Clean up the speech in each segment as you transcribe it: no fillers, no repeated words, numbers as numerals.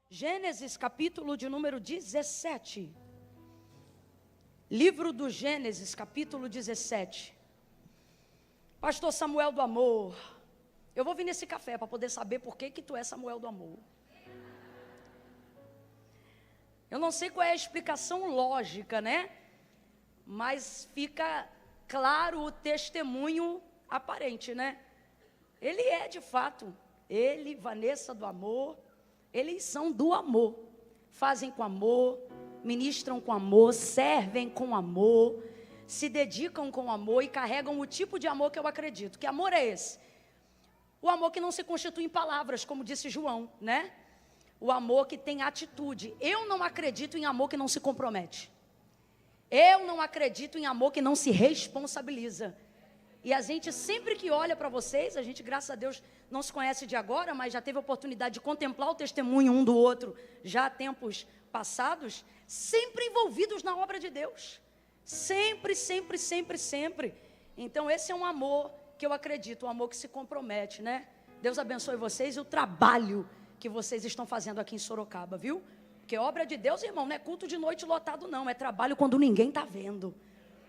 Gênesis, capítulo de número 17. Livro do Gênesis, capítulo 17. Pastor Samuel do Amor, eu vou vir nesse café para poder saber por que tu é Samuel do Amor. Eu não sei qual é a explicação lógica, né? Mas fica claro o testemunho aparente, né? Ele é de fato, ele, Vanessa do Amor, eles são do amor, fazem com amor, ministram com amor, servem com amor, se dedicam com amor e carregam o tipo de amor que eu acredito. Que amor é esse? O amor que não se constitui em palavras, como disse João, né? O amor que tem atitude. Eu não acredito em amor que não se compromete. Eu não acredito em amor que não se responsabiliza. E a gente sempre que olha para vocês, a gente, graças a Deus, não se conhece de agora, mas já teve a oportunidade de contemplar o testemunho um do outro, já há tempos passados, sempre envolvidos na obra de Deus. Sempre, sempre, sempre, sempre. Então esse é um amor que eu acredito, um amor que se compromete, né? Deus abençoe vocês e o trabalho que vocês estão fazendo aqui em Sorocaba, viu? Porque obra de Deus, irmão, não é culto de noite lotado não, é trabalho quando ninguém está vendo,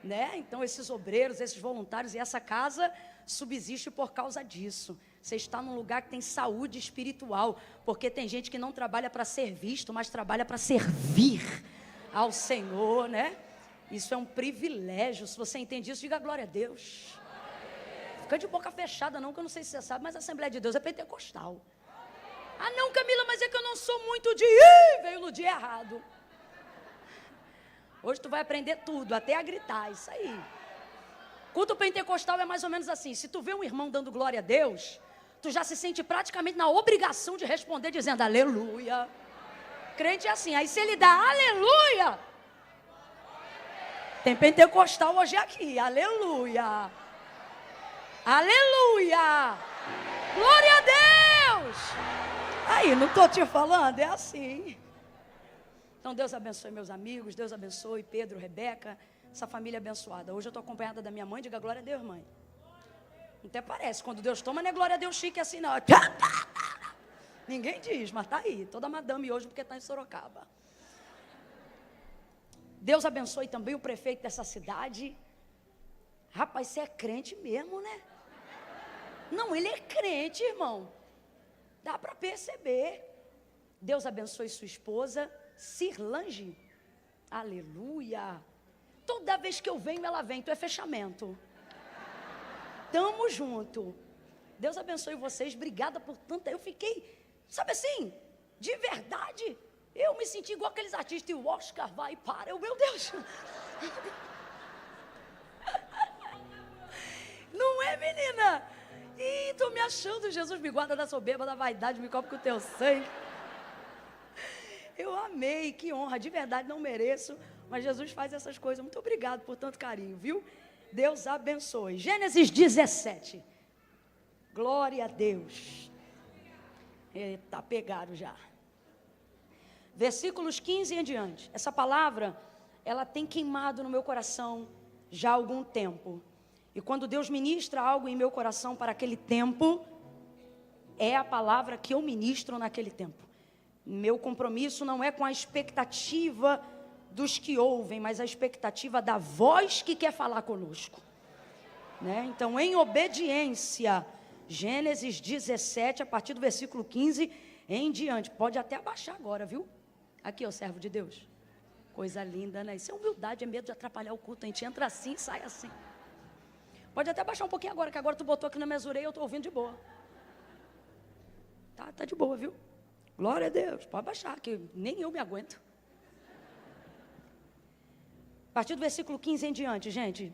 né? Então esses obreiros, esses voluntários e essa casa subsiste por causa disso. Você está num lugar que tem saúde espiritual, porque tem gente que não trabalha para ser visto, mas trabalha para servir ao Senhor, né? Isso é um privilégio. Se você entende isso, diga glória a Deus. Fica de boca fechada não, que eu não sei se você sabe, mas a Assembleia de Deus é pentecostal. Ah não, Camila, mas é que eu não sou muito de veio no dia errado. Hoje tu vai aprender tudo, até a gritar, isso aí. Culto pentecostal é mais ou menos assim, se tu vê um irmão dando glória a Deus, tu já se sente praticamente na obrigação de responder dizendo aleluia. Crente é assim, aí se ele dá aleluia, tem pentecostal hoje aqui, aleluia. Aleluia. Glória a Deus. Aí, não estou te falando, é assim. Então Deus abençoe meus amigos, Deus abençoe Pedro, Rebeca, essa família abençoada. Hoje eu estou acompanhada da minha mãe, diga glória a Deus, mãe. Até parece, quando Deus toma, não é glória a Deus chique assim não. Ninguém diz, mas está aí, toda madame hoje porque está em Sorocaba. Deus abençoe também o prefeito dessa cidade. Rapaz, você é crente mesmo, né? Não, ele é crente, irmão. Dá para perceber. Deus abençoe sua esposa, Cirlange. Aleluia. Toda vez que eu venho, ela vem. Tu é fechamento. Tamo junto. Deus abençoe vocês. Obrigada por tanta. Eu fiquei, sabe assim, de verdade. Eu me senti igual aqueles artistas. E o Oscar vai para. Meu Deus. Não é, menina? Ih, tô me achando. Jesus me guarda da soberba, da vaidade. Me cobre com o teu sangue. Eu amei, que honra, de verdade não mereço, mas Jesus faz essas coisas. Muito obrigado por tanto carinho, viu? Deus abençoe. Gênesis 17. Glória a Deus. Eita, pegaram já. Versículos 15 em diante. Essa palavra, ela tem queimado no meu coração já há algum tempo. E quando Deus ministra algo em meu coração para aquele tempo, é a palavra que eu ministro naquele tempo. Meu compromisso não é com a expectativa dos que ouvem, mas a expectativa da voz que quer falar conosco, né? Então, em obediência, Gênesis 17, a partir do versículo 15 em diante. Pode até abaixar agora, viu? Aqui, ó, servo de Deus. Coisa linda, né? Isso é humildade, é medo de atrapalhar o culto. A gente entra assim e sai assim. Pode até baixar um pouquinho agora, que agora tu botou aqui na minha orelhas e eu estou ouvindo de boa. Tá de boa, viu? Glória a Deus, pode baixar, que nem eu me aguento. A partir do versículo 15 em diante, gente.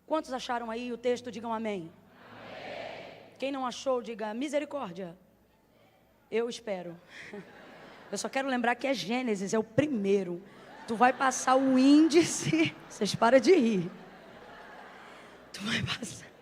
Quantos acharam aí o texto? Digam amém. Amém. Quem não achou, diga misericórdia. Eu espero. Eu só quero lembrar que é Gênesis, é o primeiro. Tu vai passar o índice. Vocês param de rir. Tu vai passar.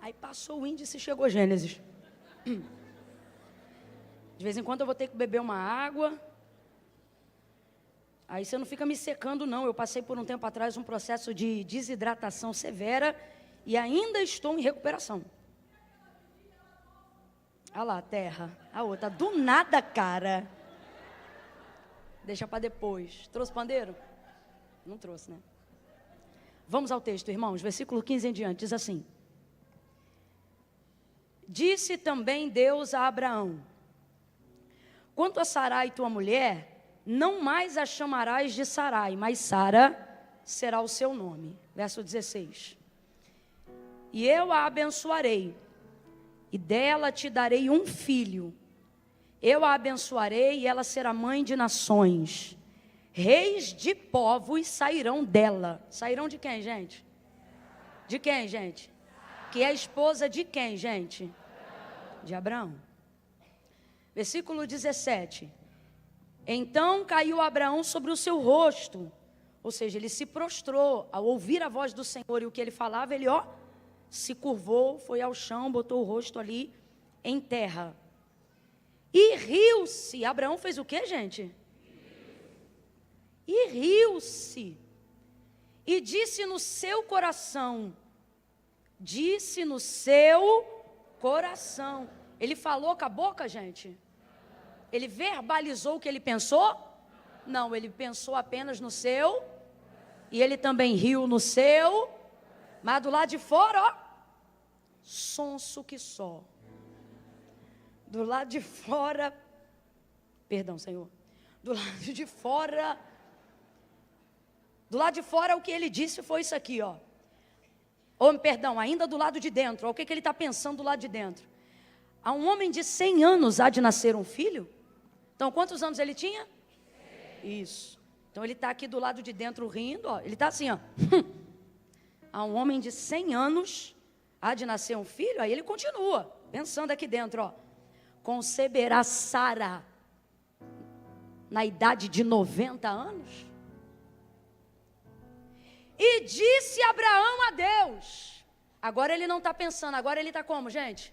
Aí passou o índice e chegou Gênesis. De vez em quando eu vou ter que beber uma água. Aí você não fica me secando, não. Eu passei por um tempo atrás um processo de desidratação severa e ainda estou em recuperação. Olha lá, terra. A outra, do nada, cara. Deixa para depois. Trouxe pandeiro? Não trouxe, né? Vamos ao texto, irmãos. Versículo 15 em diante, diz assim. Disse também Deus a Abraão: quanto a Sarai, tua mulher, não mais a chamarás de Sarai, mas Sara será o seu nome. Verso 16. E eu a abençoarei, e dela te darei um filho. Eu a abençoarei, e ela será mãe de nações. Reis de povos sairão dela. Sairão de quem, gente? De quem, gente? Que é a esposa de quem, gente? De Abraão. Versículo 17. Então caiu Abraão sobre o seu rosto. Ou seja, ele se prostrou ao ouvir a voz do Senhor e o que ele falava, ele se curvou, foi ao chão, botou o rosto ali em terra. E riu-se. Abraão fez o quê, gente? E riu-se. E disse no seu coração. Disse no seu coração. Ele falou com a boca, gente? Ele verbalizou o que ele pensou? Não, ele pensou apenas no seu. E ele também riu no seu. Mas do lado de fora, sonso que só. Do lado de fora, perdão, Senhor. Do lado de fora o que ele disse foi isso aqui, perdão, ainda do lado de dentro. O que ele está pensando do lado de dentro? A um homem de 100 anos há de nascer um filho? Então, quantos anos ele tinha? Isso. Então, ele está aqui do lado de dentro rindo, ele está assim, A um homem de 100 anos há de nascer um filho? Aí ele continua, pensando aqui dentro, conceberá Sara na idade de 90 anos? E disse Abraão a Deus. Agora ele não está pensando, agora ele está como, gente?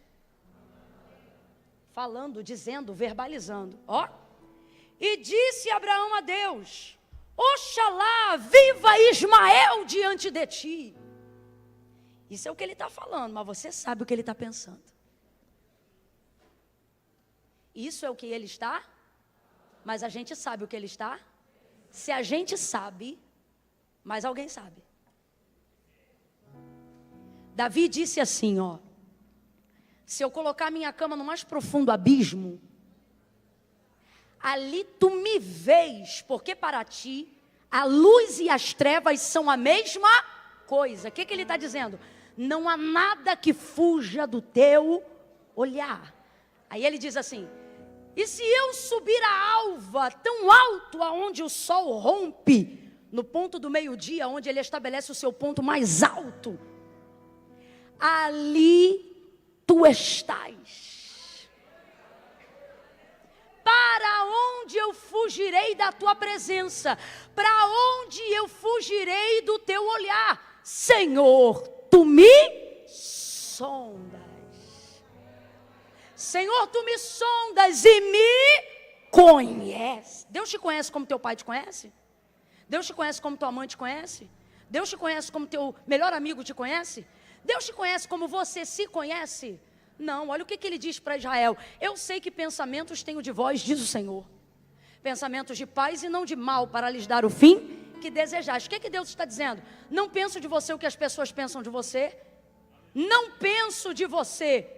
Falando, dizendo, verbalizando. E disse Abraão a Deus: oxalá viva Ismael diante de ti. Isso é o que ele está falando, mas você sabe o que ele está pensando. Isso é o que ele está, mas a gente sabe o que ele está. Se a gente sabe, mas alguém sabe. Davi disse assim, se eu colocar minha cama no mais profundo abismo, ali tu me vês, porque para ti a luz e as trevas são a mesma coisa. O que ele está dizendo? Não há nada que fuja do teu olhar. Aí ele diz assim: e se eu subir a alva tão alto aonde o sol rompe, no ponto do meio-dia, onde ele estabelece o seu ponto mais alto, ali tu estás. Para onde eu fugirei da tua presença? Para onde eu fugirei do teu olhar? Senhor, tu me sondas. Senhor, tu me sondas e me conheces. Deus te conhece como teu pai te conhece? Deus te conhece como tua mãe te conhece? Deus te conhece como teu melhor amigo te conhece? Deus te conhece como você se conhece? Não, olha o que ele diz para Israel: eu sei que pensamentos tenho de vós, diz o Senhor, pensamentos de paz e não de mal, para lhes dar o fim que desejais. O que Deus está dizendo? Não penso de você o que as pessoas pensam de você. Não penso de você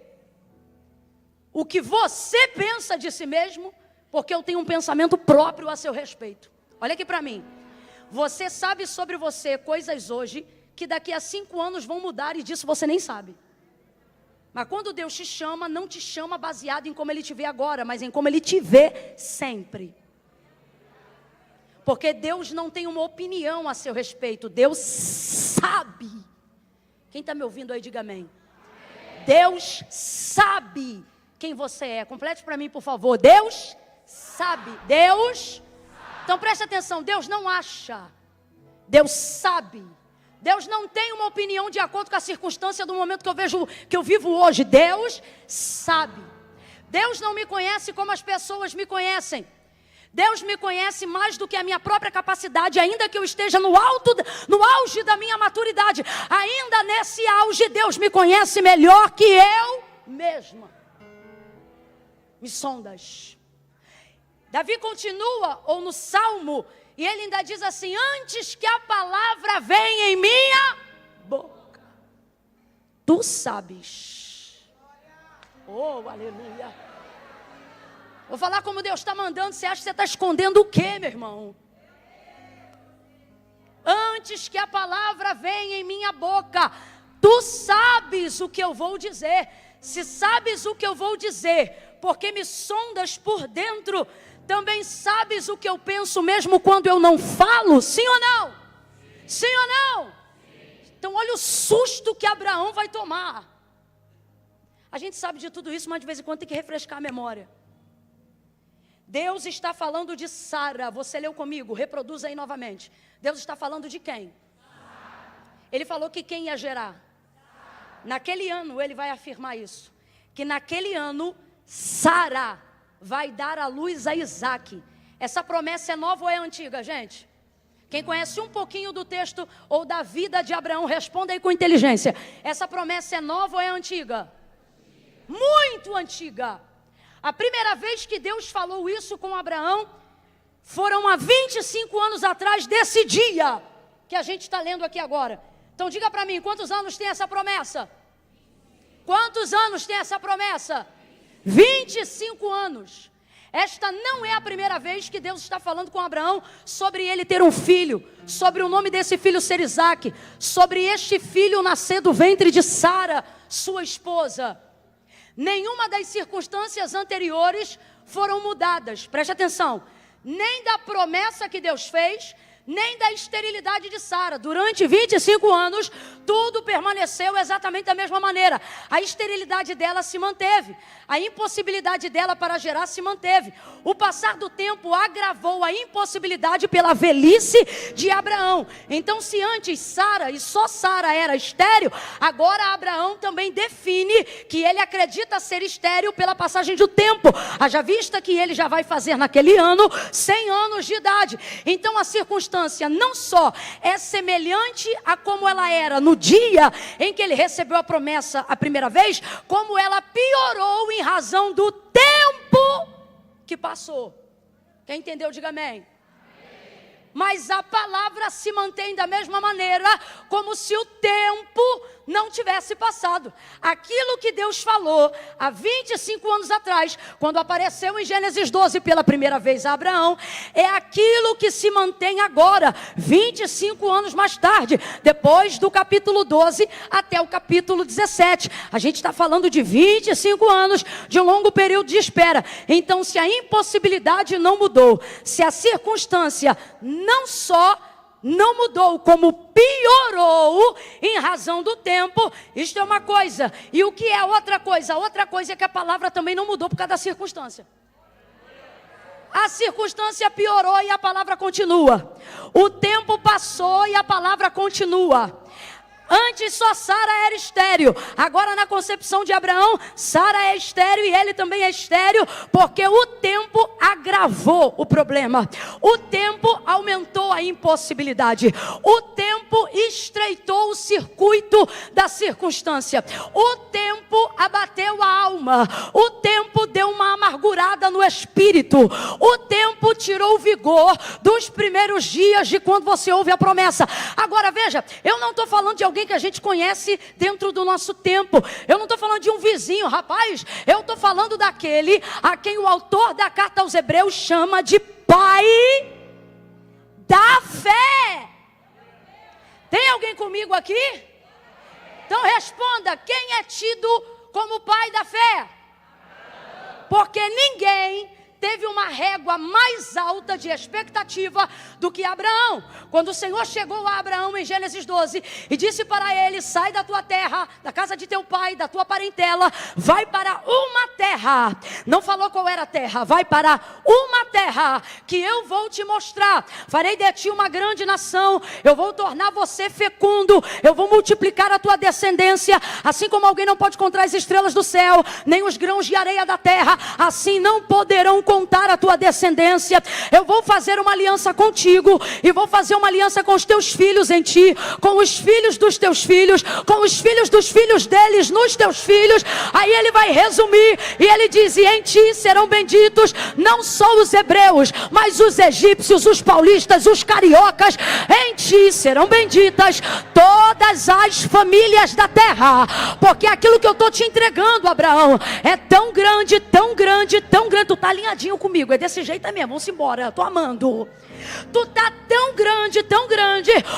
o que você pensa de si mesmo, porque eu tenho um pensamento próprio a seu respeito. Olha aqui para mim. Você sabe sobre você coisas hoje que daqui a 5 anos vão mudar, e disso você nem sabe. Mas quando Deus te chama, não te chama baseado em como Ele te vê agora, mas em como Ele te vê sempre. Porque Deus não tem uma opinião a seu respeito, Deus sabe. Quem está me ouvindo aí, diga amém. Deus sabe quem você é. Complete para mim, por favor. Deus sabe. Deus. Então preste atenção, Deus não acha, Deus sabe. Deus não tem uma opinião de acordo com a circunstância do momento que eu vivo hoje. Deus sabe. Deus não me conhece como as pessoas me conhecem. Deus me conhece mais do que a minha própria capacidade, ainda que eu esteja no auge da minha maturidade. Ainda nesse auge, Deus me conhece melhor que eu mesma. Me sondas. Davi continua, ou no Salmo, e ele ainda diz assim: antes que a palavra venha em minha boca, tu sabes. Oh, aleluia. Vou falar como Deus está mandando. Você acha que você está escondendo o quê, meu irmão? Antes que a palavra venha em minha boca, tu sabes o que eu vou dizer. Se sabes o que eu vou dizer, porque me sondas por dentro, também sabes o que eu penso mesmo quando eu não falo. Sim ou não? Sim ou não? Então olha o susto que Abraão vai tomar. A gente sabe de tudo isso, mas de vez em quando tem que refrescar a memória. Deus está falando de Sara. Você leu comigo? Reproduza aí novamente. Deus está falando de quem? Ele falou que quem ia gerar? Naquele ano, ele vai afirmar isso. Que naquele ano, Sara vai dar à luz a Isaac. Essa promessa é nova ou é antiga, gente? Quem conhece um pouquinho do texto ou da vida de Abraão, responda aí com inteligência. Essa promessa é nova ou é antiga? Muito antiga. A primeira vez que Deus falou isso com Abraão, foram há 25 anos atrás desse dia, que a gente está lendo aqui agora. Então diga para mim, quantos anos tem essa promessa? Quantos anos tem essa promessa? 25 anos. Esta não é a primeira vez que Deus está falando com Abraão sobre ele ter um filho, sobre o nome desse filho ser Isaac, sobre este filho nascer do ventre de Sara, sua esposa. Nenhuma das circunstâncias anteriores foram mudadas, preste atenção, nem da promessa que Deus fez, nem da esterilidade de Sara. Durante 25 anos, tudo permaneceu exatamente da mesma maneira. A esterilidade dela se manteve, a impossibilidade dela para gerar se manteve. O passar do tempo agravou a impossibilidade pela velhice de Abraão. Então, se antes Sara, e só Sara, era estéril, agora Abraão também define que ele acredita ser estéril pela passagem do tempo. Haja vista que ele já vai fazer naquele ano 100 anos de idade. Então, a circunstância não só é semelhante a como ela era no dia em que ele recebeu a promessa a primeira vez, como ela piorou em razão do tempo que passou. Quem entendeu, diga amém. Mas a palavra se mantém da mesma maneira, como se o tempo não tivesse passado. Aquilo que Deus falou há 25 anos atrás, quando apareceu em Gênesis 12 pela primeira vez a Abraão, é aquilo que se mantém agora, 25 anos mais tarde, depois do capítulo 12 até o capítulo 17. A gente está falando de 25 anos, de um longo período de espera. Então, se a impossibilidade não mudou, se a circunstância não só não mudou, como piorou em razão do tempo, isto é uma coisa. E o que é outra coisa? Outra coisa é que a palavra também não mudou por causa da circunstância. A circunstância piorou e a palavra continua. O tempo passou e a palavra continua. Antes só Sara era estéril. Agora na concepção de Abraão, Sara é estéril e ele também é estéril, porque o tempo agravou o problema. O tempo aumentou a impossibilidade. O tempo estreitou o circuito da circunstância. O tempo abateu a alma. O tempo deu uma amargurada no espírito. O tempo tirou o vigor dos primeiros dias de quando você ouve a promessa. Agora veja, eu não estou falando de alguém que a gente conhece dentro do nosso tempo. Eu não estou falando de um vizinho, rapaz. Eu estou falando daquele a quem o autor da carta aos Hebreus chama de pai da fé. Tem alguém comigo aqui? Então responda, quem é tido como pai da fé? Porque ninguém teve uma régua mais alta de expectativa do que Abraão. Quando o Senhor chegou a Abraão em Gênesis 12 e disse para ele: sai da tua terra, da casa de teu pai, da tua parentela, vai para uma terra. Não falou qual era a terra. Vai para uma terra que eu vou te mostrar. Farei de ti uma grande nação. Eu vou tornar você fecundo. Eu vou multiplicar a tua descendência. Assim como alguém não pode contar as estrelas do céu, nem os grãos de areia da terra, assim não poderão contar a tua descendência. Eu vou fazer uma aliança contigo e vou fazer uma aliança com os teus filhos em ti, com os filhos dos teus filhos, com os filhos dos filhos deles nos teus filhos. Aí ele vai resumir e ele diz: e em ti serão benditos não só os hebreus, mas os egípcios, os paulistas, os cariocas. Em ti serão benditas todas as famílias da terra, porque aquilo que eu estou te entregando, Abraão, é tão grande, tão grande, tão grande. Tu tá alinhadinho comigo, é desse jeito mesmo, vamos embora, eu tô amando. Tu tá tão grande,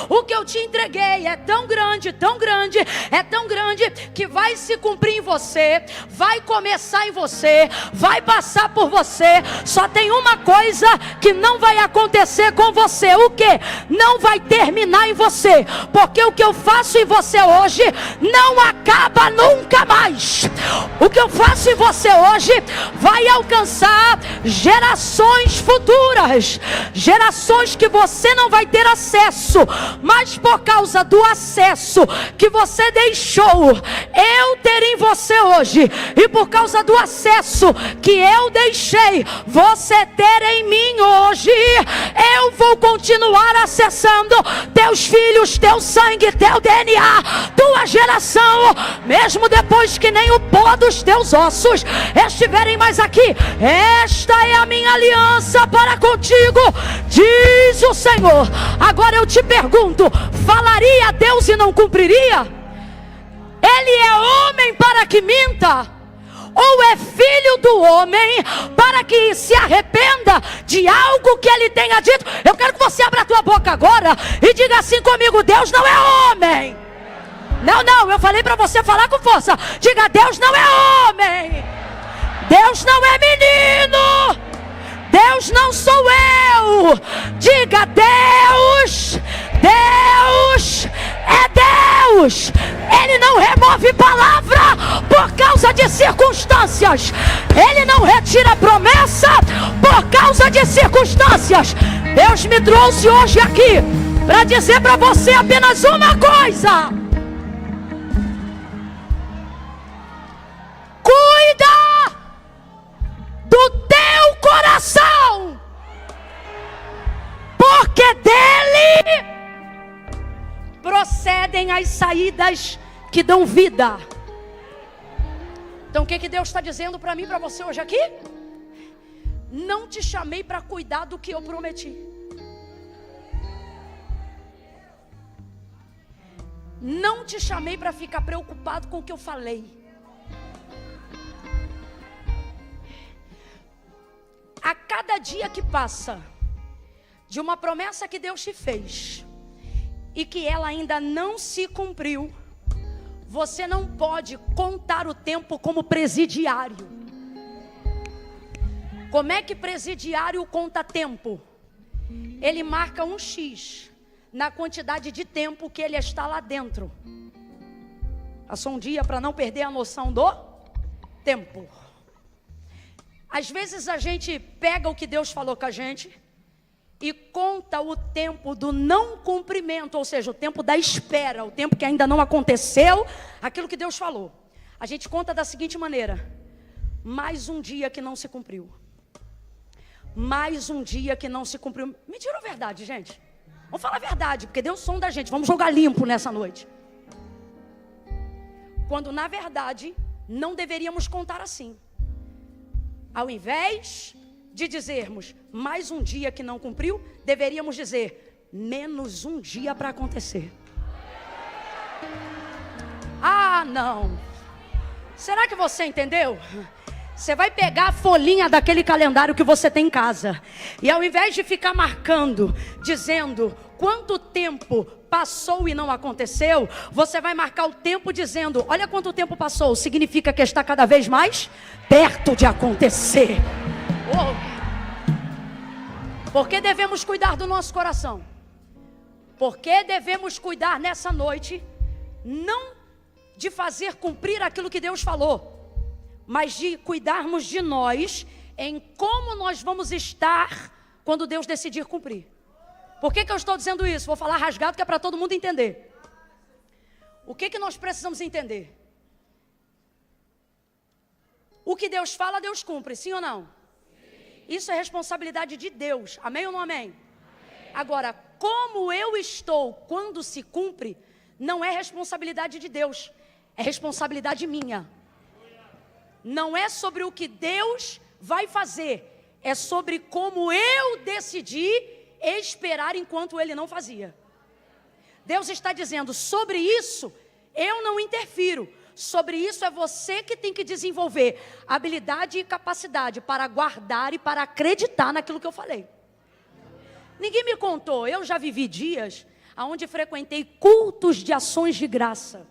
o que eu te entreguei é tão grande, é tão grande, que vai se cumprir em você, vai começar em você, vai passar por você. Só tem uma coisa que não vai acontecer com você. O que? Não vai terminar em você, porque o que eu faço em você hoje não acaba nunca mais. O que eu faço em você hoje vai alcançar gerações futuras, gerações que você não vai ter acesso, mas por causa do acesso que você deixou eu ter em você hoje, e por causa do acesso que eu deixei você ter em mim hoje, eu vou continuar acessando teus filhos, teu sangue, teu DNA, tua geração, mesmo depois que nem o pó dos teus ossos estiverem mais aqui. Esta é a minha aliança para contigo, diz o Senhor. Agora eu te pergunto: falaria Deus e não cumpriria? Ele é homem para que minta? Ou é filho do homem para que se arrependa de algo que ele tenha dito? Eu quero que você abra a tua boca agora e diga assim comigo: Deus não é homem. Não, eu falei para você falar com força. Diga: Deus não é homem. Deus não é menino. Deus não sou eu. Diga: Deus é Deus. Ele não remove palavra por causa de circunstâncias. Ele não retira promessa por causa de circunstâncias. Deus me trouxe hoje aqui para dizer para você apenas uma coisa: cuida do teu coração, porque dele procedem as saídas que dão vida. Então o que Deus está dizendo para mim, para você hoje aqui? Não te chamei para cuidar do que eu prometi. Não te chamei para ficar preocupado com o que eu falei. A cada dia que passa de uma promessa que Deus te fez e que ela ainda não se cumpriu, você não pode contar o tempo como presidiário. Como é que presidiário conta tempo? Ele marca um X na quantidade de tempo que ele está lá dentro. Passou um dia para não perder a noção do tempo. Às vezes a gente pega o que Deus falou com a gente e conta o tempo do não cumprimento, ou seja, o tempo da espera, o tempo que ainda não aconteceu aquilo que Deus falou. A gente conta da seguinte maneira: mais um dia que não se cumpriu. Mais um dia que não se cumpriu. Mentira ou verdade, gente? Vamos falar a verdade, porque Deus sonda a gente. Vamos jogar limpo nessa noite. Quando na verdade não deveríamos contar assim. Ao invés de dizermos mais um dia que não cumpriu, deveríamos dizer menos um dia para acontecer. Ah, não. Será que você entendeu? Você vai pegar a folhinha daquele calendário que você tem em casa, e ao invés de ficar marcando, dizendo quanto tempo passou e não aconteceu, você vai marcar o tempo dizendo: olha quanto tempo passou, significa que está cada vez mais perto de acontecer. Oh. Por que devemos cuidar do nosso coração? Porque devemos cuidar nessa noite, não de fazer cumprir aquilo que Deus falou, mas de cuidarmos de nós, em como nós vamos estar quando Deus decidir cumprir. Por que eu estou dizendo isso? Vou falar rasgado que é para todo mundo entender. O que nós precisamos entender? O que Deus fala, Deus cumpre, sim ou não? Sim. Isso é responsabilidade de Deus, amém ou não amém? Amém? Agora, como eu estou quando se cumpre, não é responsabilidade de Deus, é responsabilidade minha. Não é sobre o que Deus vai fazer, é sobre como eu decidi esperar enquanto Ele não fazia. Deus está dizendo, sobre isso eu não interfiro. Sobre isso é você que tem que desenvolver habilidade e capacidade para guardar e para acreditar naquilo que eu falei. Ninguém me contou, eu já vivi dias onde frequentei cultos de ações de graça.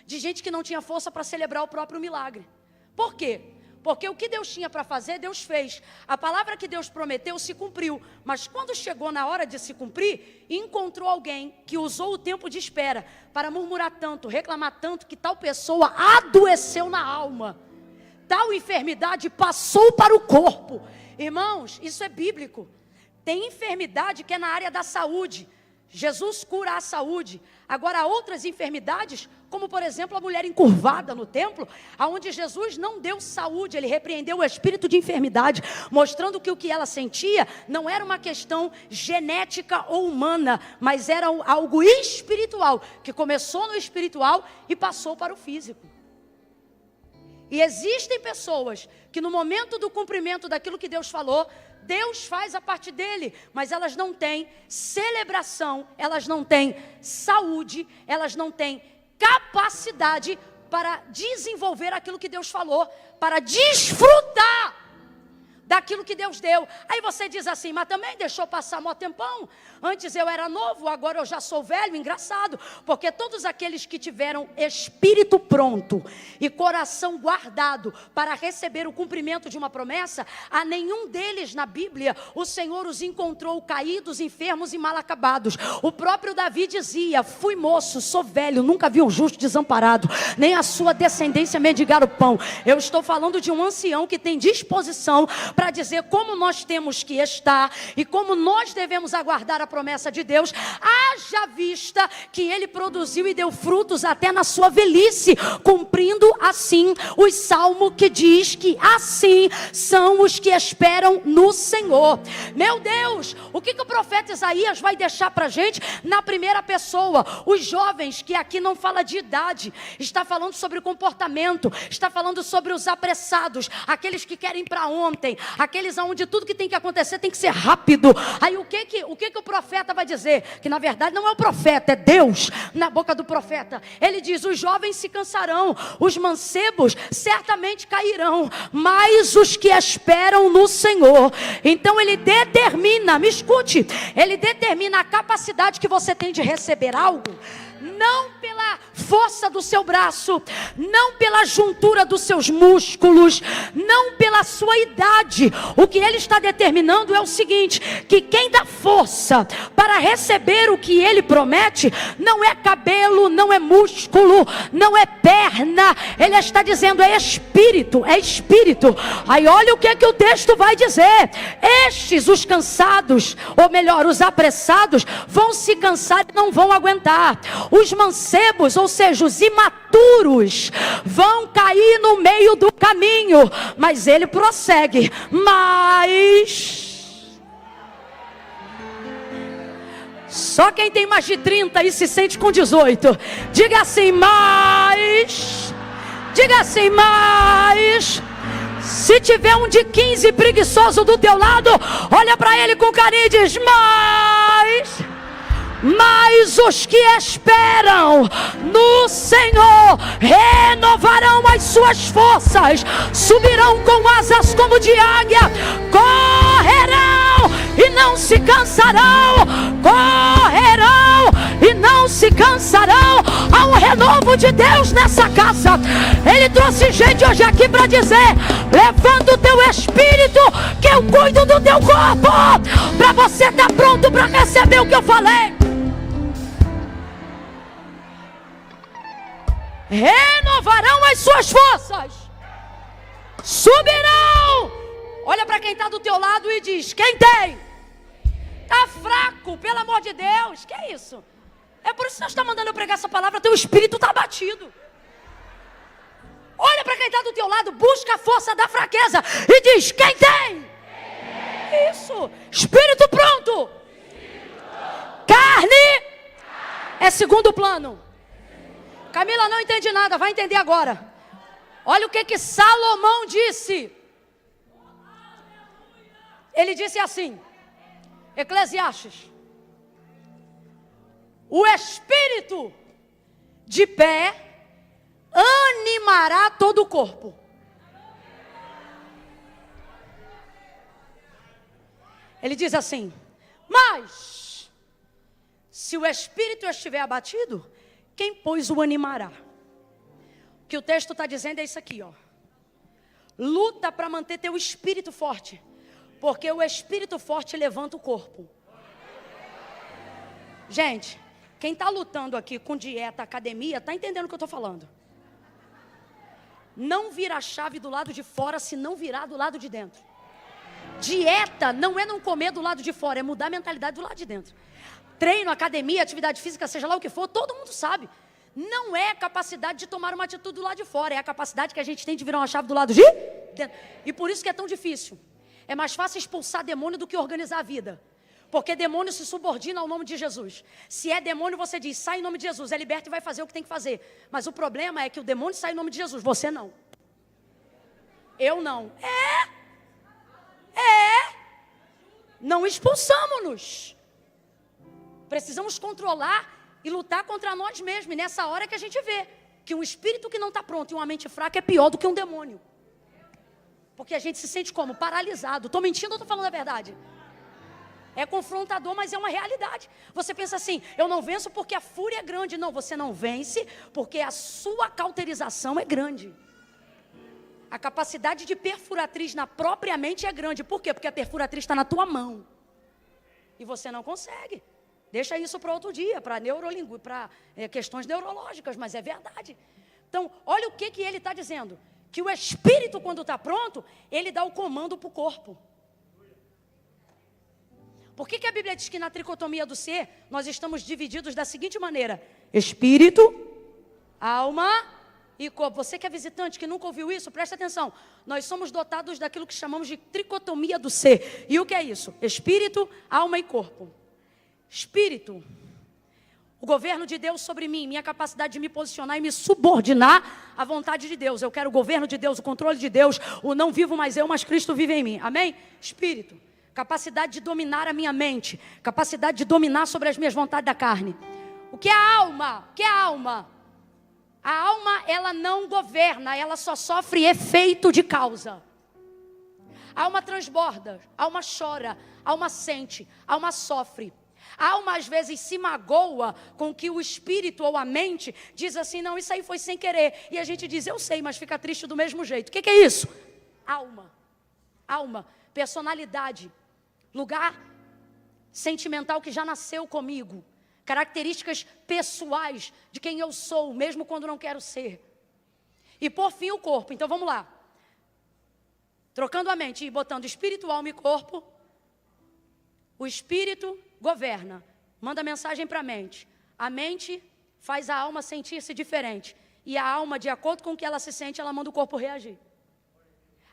De gente que não tinha força para celebrar o próprio milagre. Por quê? Porque o que Deus tinha para fazer, Deus fez. A palavra que Deus prometeu se cumpriu. Mas quando chegou na hora de se cumprir, encontrou alguém que usou o tempo de espera para murmurar tanto, reclamar tanto, que tal pessoa adoeceu na alma. Tal enfermidade passou para o corpo. Irmãos, isso é bíblico. Tem enfermidade que é na área da saúde. Jesus cura a saúde. Agora, há outras enfermidades, como por exemplo a mulher encurvada no templo, onde Jesus não deu saúde, Ele repreendeu o espírito de enfermidade, mostrando que o que ela sentia não era uma questão genética ou humana, mas era algo espiritual, que começou no espiritual e passou para o físico. E existem pessoas que no momento do cumprimento daquilo que Deus falou, Deus faz a parte dele, mas elas não têm celebração, elas não têm saúde, elas não têm capacidade para desenvolver aquilo que Deus falou, para desfrutar daquilo que Deus deu. Aí você diz assim, mas também deixou passar mó tempão. Antes eu era novo, agora eu já sou velho. Engraçado, porque todos aqueles que tiveram espírito pronto e coração guardado para receber o cumprimento de uma promessa, a nenhum deles na Bíblia o Senhor os encontrou caídos, enfermos e mal acabados. O próprio Davi dizia, fui moço, sou velho, nunca vi um justo desamparado, nem a sua descendência mendigar o pão. Eu estou falando de um ancião que tem disposição para dizer como nós temos que estar e como nós devemos aguardar a promessa de Deus, haja vista que ele produziu e deu frutos até na sua velhice, cumprindo assim o salmo que diz que assim são os que esperam no Senhor. Meu Deus, o que o profeta Isaías vai deixar para a gente na primeira pessoa? Os jovens, que aqui não fala de idade, está falando sobre comportamento, está falando sobre os apressados, aqueles que querem para ontem, aqueles onde tudo que tem que acontecer tem que ser rápido. Aí o que o profeta vai dizer? Que na verdade não é o profeta, é Deus na boca do profeta. Ele diz, os jovens se cansarão, os mancebos certamente cairão, mas os que esperam no Senhor. Então ele determina, me escute, ele determina a capacidade que você tem de receber algo, não pela força do seu braço, não pela juntura dos seus músculos, não pela sua idade. O que ele está determinando é o seguinte, que quem dá força para receber o que ele promete, não é cabelo, não é músculo, não é perna. Ele está dizendo, é espírito, é espírito. Aí olha o que é que o texto vai dizer. Estes, os cansados, ou melhor, os apressados, vão se cansar e não vão aguentar. Os mancebos, ou seja, os imaturos, vão cair no meio do caminho. Mas ele prossegue. Mas só quem tem mais de 30 e se sente com 18, diga assim, mas. Diga assim, mas. Se tiver um de 15 preguiçoso do teu lado, olha para ele com carinho e diz, mas os que esperam no Senhor renovarão as suas forças, subirão com asas como de águia, correrão e não se cansarão, correrão e não se cansarão. Há um renovo de Deus nessa casa. Ele trouxe gente hoje aqui para dizer: levanta o teu espírito, que eu cuido do teu corpo, para você estar pronto para receber o que eu falei. Renovarão as suas forças, subirão. Olha para quem está do teu lado e diz: quem tem? Está fraco, pelo amor de Deus. Que é isso? É por isso que Deus está mandando eu pregar essa palavra. Teu espírito está abatido. Olha para quem está do teu lado, busca a força da fraqueza e diz: quem tem? Isso. Espírito pronto. Carne é segundo plano. Camila não entende nada, vai entender agora. Olha o que Salomão disse. Ele disse assim, Eclesiastes: o espírito de pé animará todo o corpo. Ele diz assim: mas se o espírito estiver abatido, quem pois o animará? O que o texto está dizendo é isso aqui, ó. Luta para manter teu espírito forte, porque o espírito forte levanta o corpo. Gente, quem está lutando aqui com dieta, academia, está entendendo o que eu estou falando. Não vira a chave do lado de fora se não virar do lado de dentro. Dieta não é não comer do lado de fora, é mudar a mentalidade do lado de dentro. Treino, academia, atividade física, seja lá o que for, todo mundo sabe. Não é a capacidade de tomar uma atitude do lado de fora, é a capacidade que a gente tem de virar uma chave do lado de dentro. E por isso que é tão difícil. É mais fácil expulsar demônio do que organizar a vida. Porque demônio se subordina ao nome de Jesus. Se é demônio, você diz: sai em nome de Jesus, é liberto e vai fazer o que tem que fazer. Mas o problema é que o demônio sai em nome de Jesus, você não. Eu não. Não expulsamos-nos. Precisamos controlar e lutar contra nós mesmos. E nessa hora que a gente vê que um espírito que não está pronto e uma mente fraca é pior do que um demônio. Porque a gente se sente como? Paralisado. Estou mentindo ou estou falando a verdade? É confrontador, mas é uma realidade. Você pensa assim: eu não venço porque a fúria é grande. Não, você não vence porque a sua cauterização é grande. A capacidade de perfuratriz na própria mente é grande. Por quê? Porque a perfuratriz está na tua mão. E você não consegue. Deixa isso para outro dia, para questões neurológicas, mas é verdade. Então, olha o que ele está dizendo. Que o espírito, quando está pronto, ele dá o comando para o corpo. Por que a Bíblia diz que na tricotomia do ser, nós estamos divididos da seguinte maneira: espírito, alma e corpo. Você que é visitante, que nunca ouviu isso, presta atenção. Nós somos dotados daquilo que chamamos de tricotomia do ser. E o que é isso? Espírito, alma e corpo. Espírito, o governo de Deus sobre mim, minha capacidade de me posicionar e me subordinar à vontade de Deus. Eu quero o governo de Deus, o controle de Deus, o não vivo mais eu, mas Cristo vive em mim. Amém? Espírito, capacidade de dominar a minha mente, capacidade de dominar sobre as minhas vontades da carne. O que é a alma? O que é a alma? A alma, ela não governa, ela só sofre efeito de causa. A alma transborda, a alma chora, a alma sente, a alma sofre. A alma às vezes se magoa com que o espírito ou a mente diz assim: não, isso aí foi sem querer. E a gente diz: eu sei, mas fica triste do mesmo jeito. O que é isso? Alma, personalidade, lugar sentimental que já nasceu comigo. Características pessoais de quem eu sou, mesmo quando não quero ser. E por fim o corpo. Então vamos lá. Trocando a mente e botando espírito, alma e corpo. O espírito governa, manda mensagem para a mente. A mente faz a alma sentir-se diferente. E a alma, de acordo com o que ela se sente, ela manda o corpo reagir.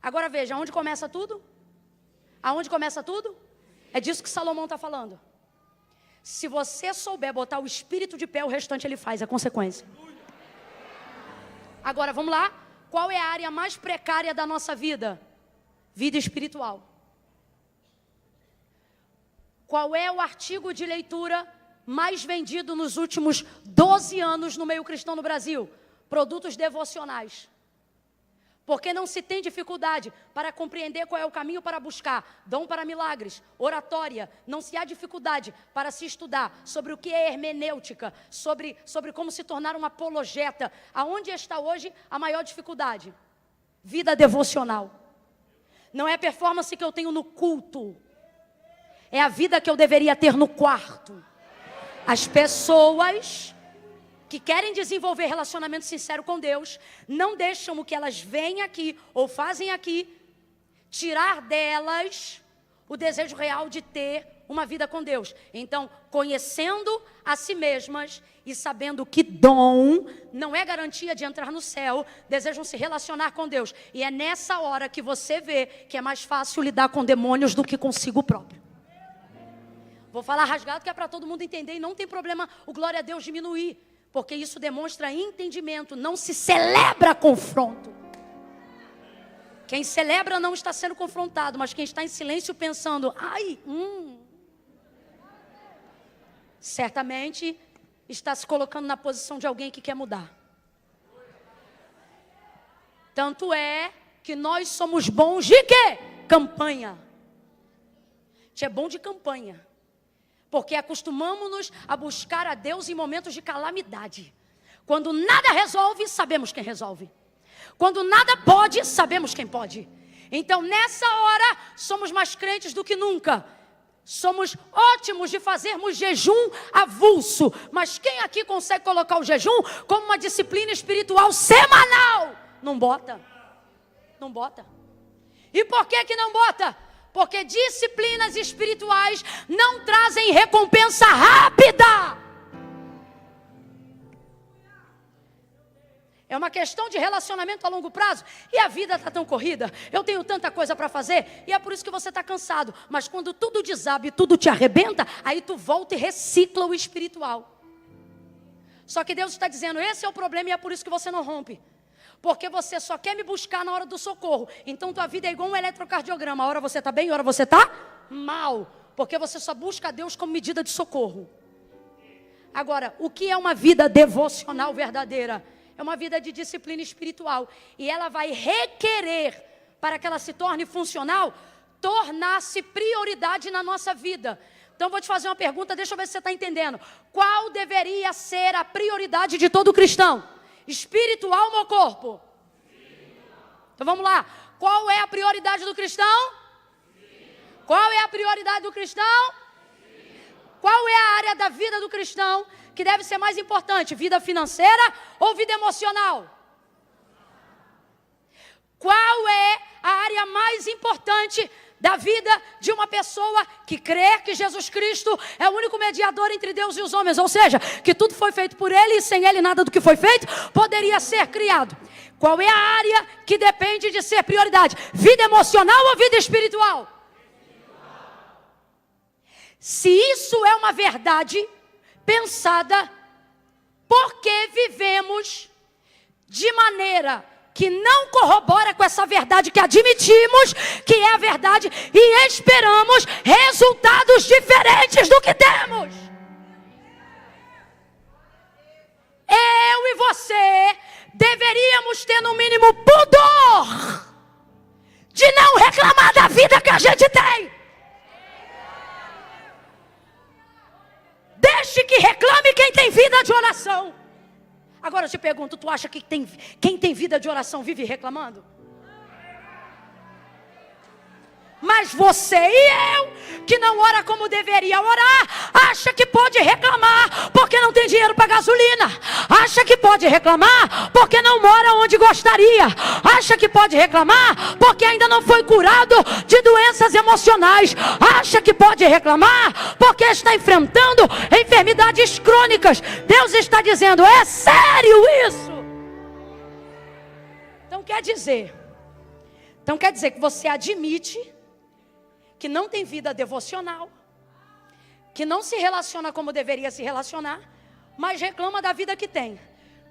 Agora veja, aonde começa tudo? Aonde começa tudo? É disso que Salomão está falando. Se você souber botar o espírito de pé, o restante ele faz, é consequência. Agora, vamos lá. Qual é a área mais precária da nossa vida? Vida espiritual. Qual é o artigo de leitura mais vendido nos últimos 12 anos no meio cristão no Brasil? Produtos devocionais. Porque não se tem dificuldade para compreender qual é o caminho para buscar dom para milagres, oratória. Não se há dificuldade para se estudar sobre o que é hermenêutica, sobre como se tornar um apologeta. Aonde está hoje a maior dificuldade? Vida devocional. Não é a performance que eu tenho no culto. É a vida que eu deveria ter no quarto. As pessoas que querem desenvolver relacionamento sincero com Deus, não deixam o que elas veem aqui, ou fazem aqui, tirar delas o desejo real de ter uma vida com Deus. Então, conhecendo a si mesmas e sabendo que dom não é garantia de entrar no céu, desejam se relacionar com Deus. E é nessa hora que você vê que é mais fácil lidar com demônios do que consigo próprio. Vou falar rasgado que é para todo mundo entender e não tem problema o glória a Deus diminuir. Porque isso demonstra entendimento, não se celebra confronto. Quem celebra não está sendo confrontado, mas quem está em silêncio pensando, certamente está se colocando na posição de alguém que quer mudar. Tanto é que nós somos bons de quê? Campanha. A gente é bom de campanha. Porque acostumamos-nos a buscar a Deus em momentos de calamidade. Quando nada resolve, sabemos quem resolve. Quando nada pode, sabemos quem pode. Então, nessa hora, somos mais crentes do que nunca. Somos ótimos de fazermos jejum avulso. Mas quem aqui consegue colocar o jejum como uma disciplina espiritual semanal? Não bota. Não bota. E por que não bota? Porque disciplinas espirituais não trazem recompensa rápida. É uma questão de relacionamento a longo prazo. E a vida está tão corrida. Eu tenho tanta coisa para fazer. E é por isso que você está cansado. Mas quando tudo desaba e tudo te arrebenta, aí tu volta e recicla o espiritual. Só que Deus está dizendo, esse é o problema e é por isso que você não rompe. Porque você só quer me buscar na hora do socorro. Então tua vida é igual um eletrocardiograma. A hora você está bem, a hora você está mal. Porque você só busca a Deus como medida de socorro. Agora, o que é uma vida devocional verdadeira? É uma vida de disciplina espiritual. E ela vai requerer, para que ela se torne funcional, tornar-se prioridade na nossa vida. Então vou te fazer uma pergunta, deixa eu ver se você está entendendo. Qual deveria ser a prioridade de todo cristão? Espiritual ou corpo? Então vamos lá. Qual é a prioridade do cristão? Qual é a prioridade do cristão? Qual é a área da vida do cristão que deve ser mais importante? Vida financeira ou vida emocional? Qual é a área mais importante da vida de uma pessoa que crê que Jesus Cristo é o único mediador entre Deus e os homens? Ou seja, que tudo foi feito por Ele e sem Ele nada do que foi feito poderia ser criado. Qual é a área que depende de ser prioridade? Vida emocional ou vida espiritual? Se isso é uma verdade pensada, por que vivemos de maneira que não corrobora com essa verdade que admitimos que é a verdade e esperamos resultados diferentes do que temos? Eu e você deveríamos ter no mínimo pudor de não reclamar da vida que a gente tem. Deixe que reclame quem tem vida de oração. Agora eu te pergunto, tu acha que quem tem vida de oração vive reclamando? Mas você e eu, que não ora como deveria orar, acha que pode reclamar porque não tem dinheiro para gasolina. Acha que pode reclamar porque não mora onde gostaria. Acha que pode reclamar porque ainda não foi curado de doenças emocionais. Acha que pode reclamar porque está enfrentando enfermidades crônicas. Deus está dizendo, é sério isso? Então quer dizer que você admite que não tem vida devocional, que não se relaciona como deveria se relacionar, mas reclama da vida que tem.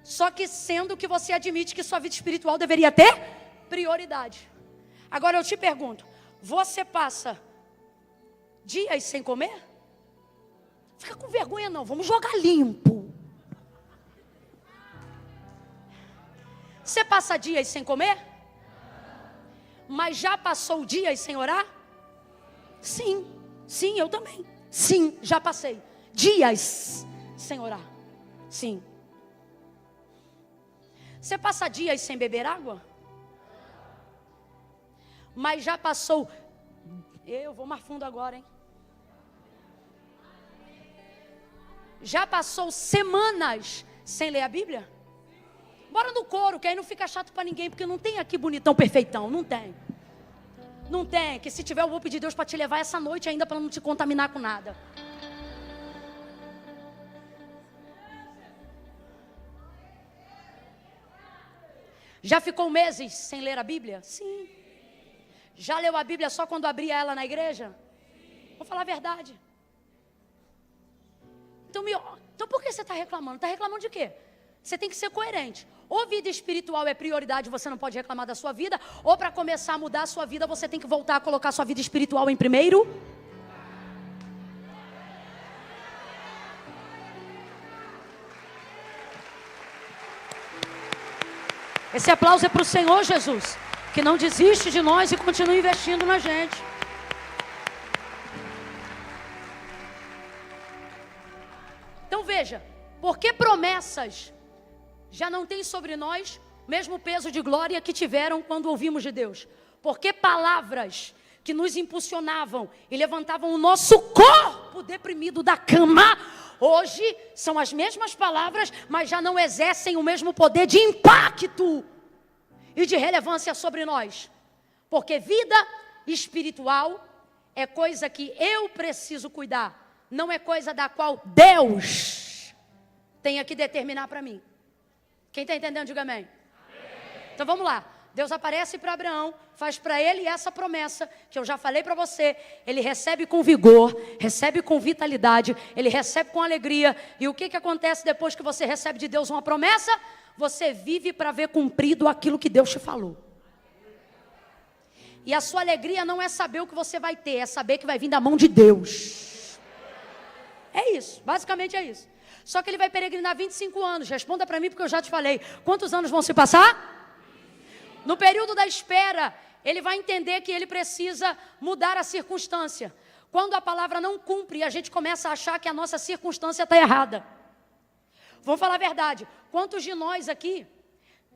Só que sendo que você admite que sua vida espiritual deveria ter prioridade. Agora eu te pergunto, você passa dias sem comer? Fica com vergonha não, vamos jogar limpo. Você passa dias sem comer? Mas já passou dias sem orar? Sim, sim, eu também. Sim, já passei dias sem orar. Sim. Você passa dias sem beber água? Mas já passou... Eu vou mais fundo agora, hein? Já passou semanas sem ler a Bíblia? Bora no coro, que aí não fica chato para ninguém, porque não tem aqui bonitão perfeitão, não tem. Não tem, que se tiver eu vou pedir Deus para te levar essa noite ainda para não te contaminar com nada. Já ficou meses sem ler a Bíblia? Sim. Já leu a Bíblia só quando abria ela na igreja? Vou falar a verdade. Então por que você está reclamando? Está reclamando de quê? Você tem que ser coerente. Ou vida espiritual é prioridade, você não pode reclamar da sua vida, ou para começar a mudar a sua vida, você tem que voltar a colocar a sua vida espiritual em primeiro. Esse aplauso é para o Senhor Jesus, que não desiste de nós e continua investindo na gente. Então veja, porque promessas já não têm sobre nós o mesmo peso de glória que tiveram quando ouvimos de Deus? Porque palavras que nos impulsionavam e levantavam o nosso corpo deprimido da cama, hoje são as mesmas palavras, mas já não exercem o mesmo poder de impacto e de relevância sobre nós. Porque vida espiritual é coisa que eu preciso cuidar, não é coisa da qual Deus tenha que determinar para mim. Quem está entendendo, diga amém. Então vamos lá. Deus aparece para Abraão, faz para ele essa promessa, que eu já falei para você. Ele recebe com vigor, recebe com vitalidade, ele recebe com alegria. E o que acontece depois que você recebe de Deus uma promessa? Você vive para ver cumprido aquilo que Deus te falou. E a sua alegria não é saber o que você vai ter, é saber que vai vir da mão de Deus. É isso, basicamente é isso. Só que ele vai peregrinar 25 anos. Responda para mim porque eu já te falei. Quantos anos vão se passar? No período da espera, ele vai entender que ele precisa mudar a circunstância. Quando a palavra não cumpre, a gente começa a achar que a nossa circunstância está errada. Vamos falar a verdade. Quantos de nós aqui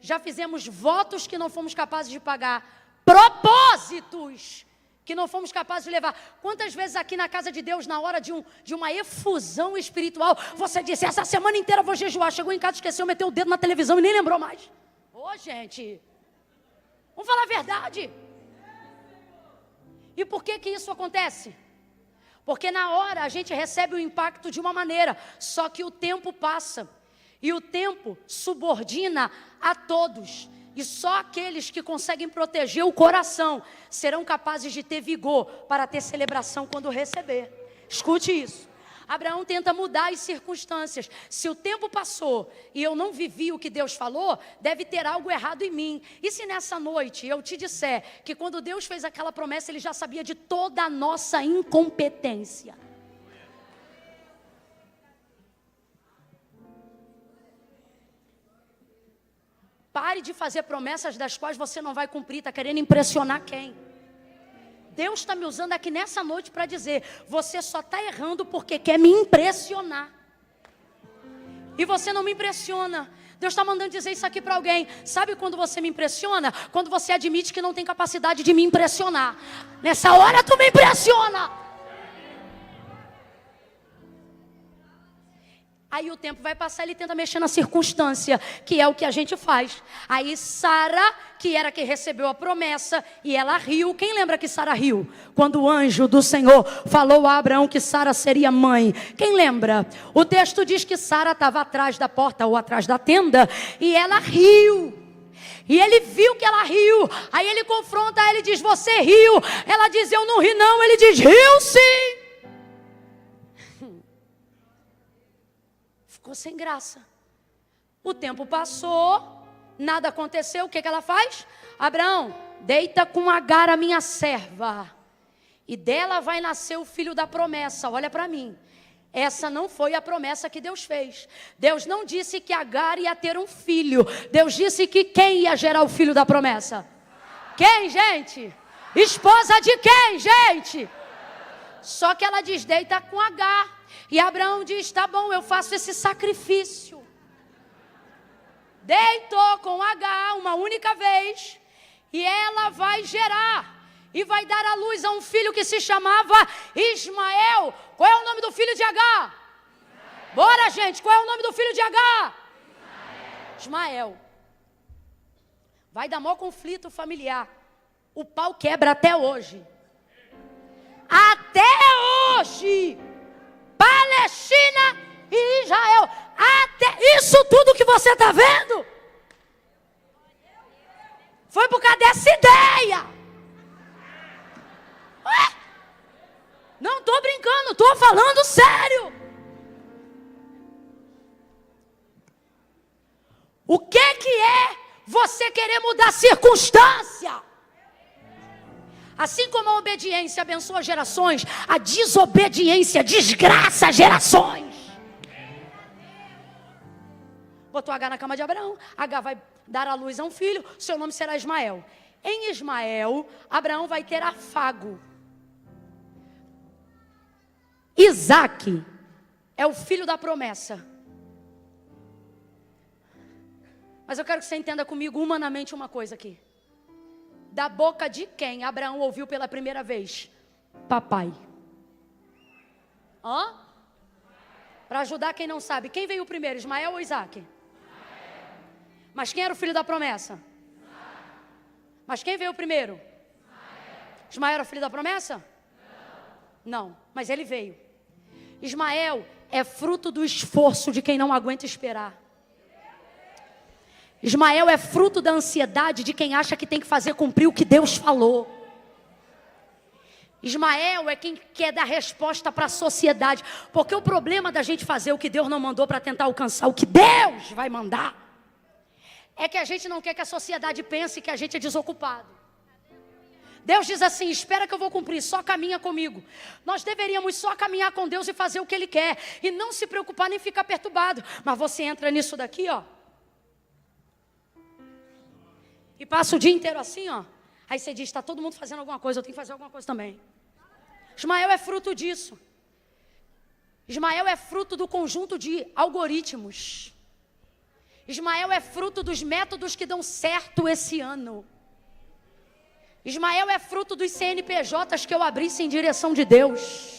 já fizemos votos que não fomos capazes de pagar? Propósitos que não fomos capazes de levar. Quantas vezes aqui na casa de Deus, na hora de uma efusão espiritual, você disse, essa semana inteira eu vou jejuar. Chegou em casa, esqueceu, meteu o dedo na televisão e nem lembrou mais. Ô, gente... Vamos falar a verdade. E por que isso acontece? Porque na hora a gente recebe o impacto de uma maneira, só que o tempo passa. E o tempo subordina a todos. E só aqueles que conseguem proteger o coração serão capazes de ter vigor para ter celebração quando receber. Escute isso. Abraão tenta mudar as circunstâncias. Se o tempo passou e eu não vivi o que Deus falou, deve ter algo errado em mim. E se nessa noite eu te disser que quando Deus fez aquela promessa, Ele já sabia de toda a nossa incompetência? Pare de fazer promessas das quais você não vai cumprir. Está querendo impressionar quem? Deus está me usando aqui nessa noite para dizer, você só está errando porque quer me impressionar. E você não me impressiona. Deus está mandando dizer isso aqui para alguém. Sabe quando você me impressiona? Quando você admite que não tem capacidade de me impressionar. Nessa hora tu me impressiona. Aí o tempo vai passar, ele tenta mexer na circunstância, que é o que a gente faz. Aí Sara, que era quem recebeu a promessa, e ela riu. Quem lembra que Sara riu? Quando o anjo do Senhor falou a Abraão que Sara seria mãe. Quem lembra? O texto diz que Sara estava atrás da porta ou atrás da tenda, e ela riu. E ele viu que ela riu. Aí ele confronta, ele diz, você riu? Ela diz, eu não ri não. Ele diz, riu sim. Ficou sem graça. O tempo passou, nada aconteceu. O que ela faz? Abraão, deita com Agar, a minha serva, e dela vai nascer o filho da promessa. Olha para mim. Essa não foi a promessa que Deus fez. Deus não disse que Agar ia ter um filho. Deus disse que quem ia gerar o filho da promessa? Quem, gente? Esposa de quem, gente? Só que ela desdeita com H. E Abraão diz, tá bom, eu faço esse sacrifício. Deitou com H uma única vez. E ela vai gerar. E vai dar à luz a um filho que se chamava Ismael. Qual é o nome do filho de H? Bora, gente, qual é o nome do filho de H? Ismael. Vai dar maior conflito familiar. O pau quebra até hoje. Até hoje. Palestina e Israel. Até isso tudo que você está vendo foi por causa dessa ideia. Ué? Não estou brincando, estou falando sério. O que é você querer mudar a circunstância? Assim como a obediência abençoa gerações, a desobediência desgraça gerações. Botou H na cama de Abraão. H vai dar à luz a um filho. Seu nome será Ismael. Em Ismael, Abraão vai ter afago. Isaque é o filho da promessa. Mas eu quero que você entenda comigo humanamente uma coisa aqui. Da boca de quem Abraão ouviu pela primeira vez? Papai. Hã? Para ajudar quem não sabe, quem veio primeiro, Ismael ou Isaque? Mas quem era o filho da promessa? Mas quem veio primeiro? Ismael era o filho da promessa? Não, mas ele veio. Ismael é fruto do esforço de quem não aguenta esperar. Ismael é fruto da ansiedade de quem acha que tem que fazer cumprir o que Deus falou. Ismael é quem quer dar resposta para a sociedade. Porque o problema da gente fazer o que Deus não mandou para tentar alcançar o que Deus vai mandar é que a gente não quer que a sociedade pense que a gente é desocupado. Deus diz assim, espera que eu vou cumprir, só caminha comigo. Nós deveríamos só caminhar com Deus e fazer o que Ele quer. E não se preocupar nem ficar perturbado. Mas você entra nisso daqui, ó. E passa o dia inteiro assim, ó. Aí você diz, está todo mundo fazendo alguma coisa, eu tenho que fazer alguma coisa também. Ismael é fruto disso. Ismael é fruto do conjunto de algoritmos. Ismael é fruto dos métodos que dão certo esse ano. Ismael é fruto dos CNPJs que eu abri sem direção de Deus.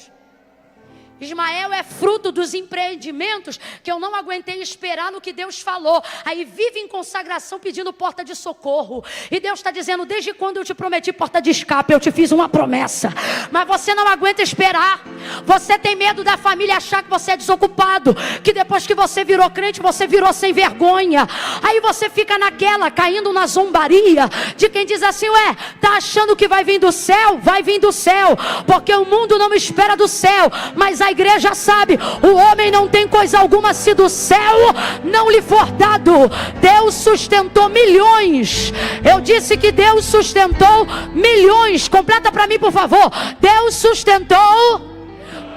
Ismael é fruto dos empreendimentos que eu não aguentei esperar no que Deus falou. Aí vive em consagração pedindo porta de socorro. E Deus está dizendo, desde quando eu te prometi porta de escape, eu te fiz uma promessa. Mas você não aguenta esperar. Você tem medo da família achar que você é desocupado. Que depois que você virou crente, você virou sem vergonha. Aí você fica naquela, caindo na zombaria de quem diz assim, ué, tá achando que vai vir do céu? Vai vir do céu. Porque o mundo não espera do céu. Mas a igreja sabe, o homem não tem coisa alguma se do céu não lhe for dado. Deus sustentou milhões. Eu disse que Deus sustentou milhões. Completa para mim, por favor. Deus sustentou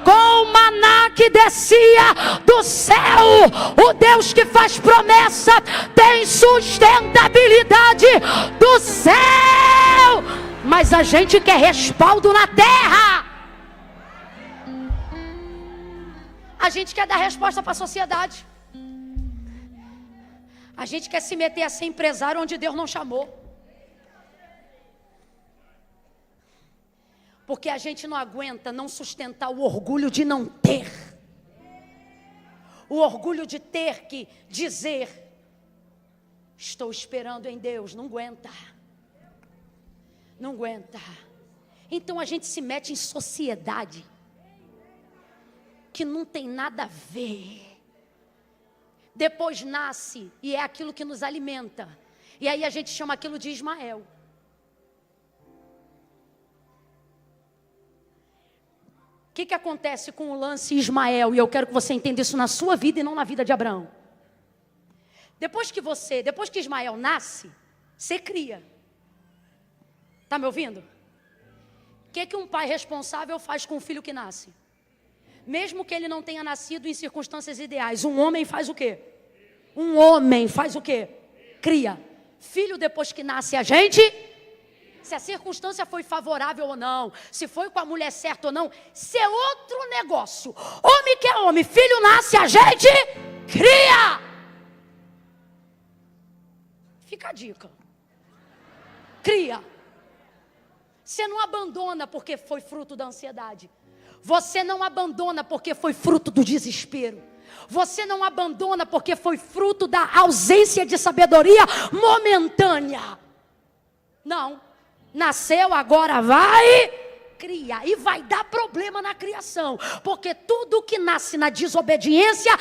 com o maná que descia do céu. O Deus que faz promessa tem sustentabilidade do céu. Mas a gente quer respaldo na terra. A gente quer dar resposta para a sociedade. A gente quer se meter a ser empresário onde Deus não chamou. Porque a gente não aguenta não sustentar o orgulho de não ter. O orgulho de ter que dizer, estou esperando em Deus, não aguenta. Não aguenta. Então a gente se mete em sociedade que não tem nada a ver. Depois nasce e é aquilo que nos alimenta. E aí a gente chama aquilo de Ismael. O que acontece com o lance Ismael? E eu quero que você entenda isso na sua vida e não na vida de Abraão. Depois que Ismael nasce, você cria. Está me ouvindo? O que um pai responsável faz com o filho que nasce? Mesmo que ele não tenha nascido em circunstâncias ideais, um homem faz o quê? Um homem faz o quê? Cria. Filho, depois que nasce a gente, se a circunstância foi favorável ou não, se foi com a mulher certa ou não, isso é outro negócio. Homem que é homem, filho nasce, a gente cria. Fica a dica. Cria. Você não abandona porque foi fruto da ansiedade. Você não abandona porque foi fruto do desespero. Você não abandona porque foi fruto da ausência de sabedoria momentânea. Não. Nasceu, agora vai criar. E vai dar problema na criação. Porque tudo que nasce na desobediência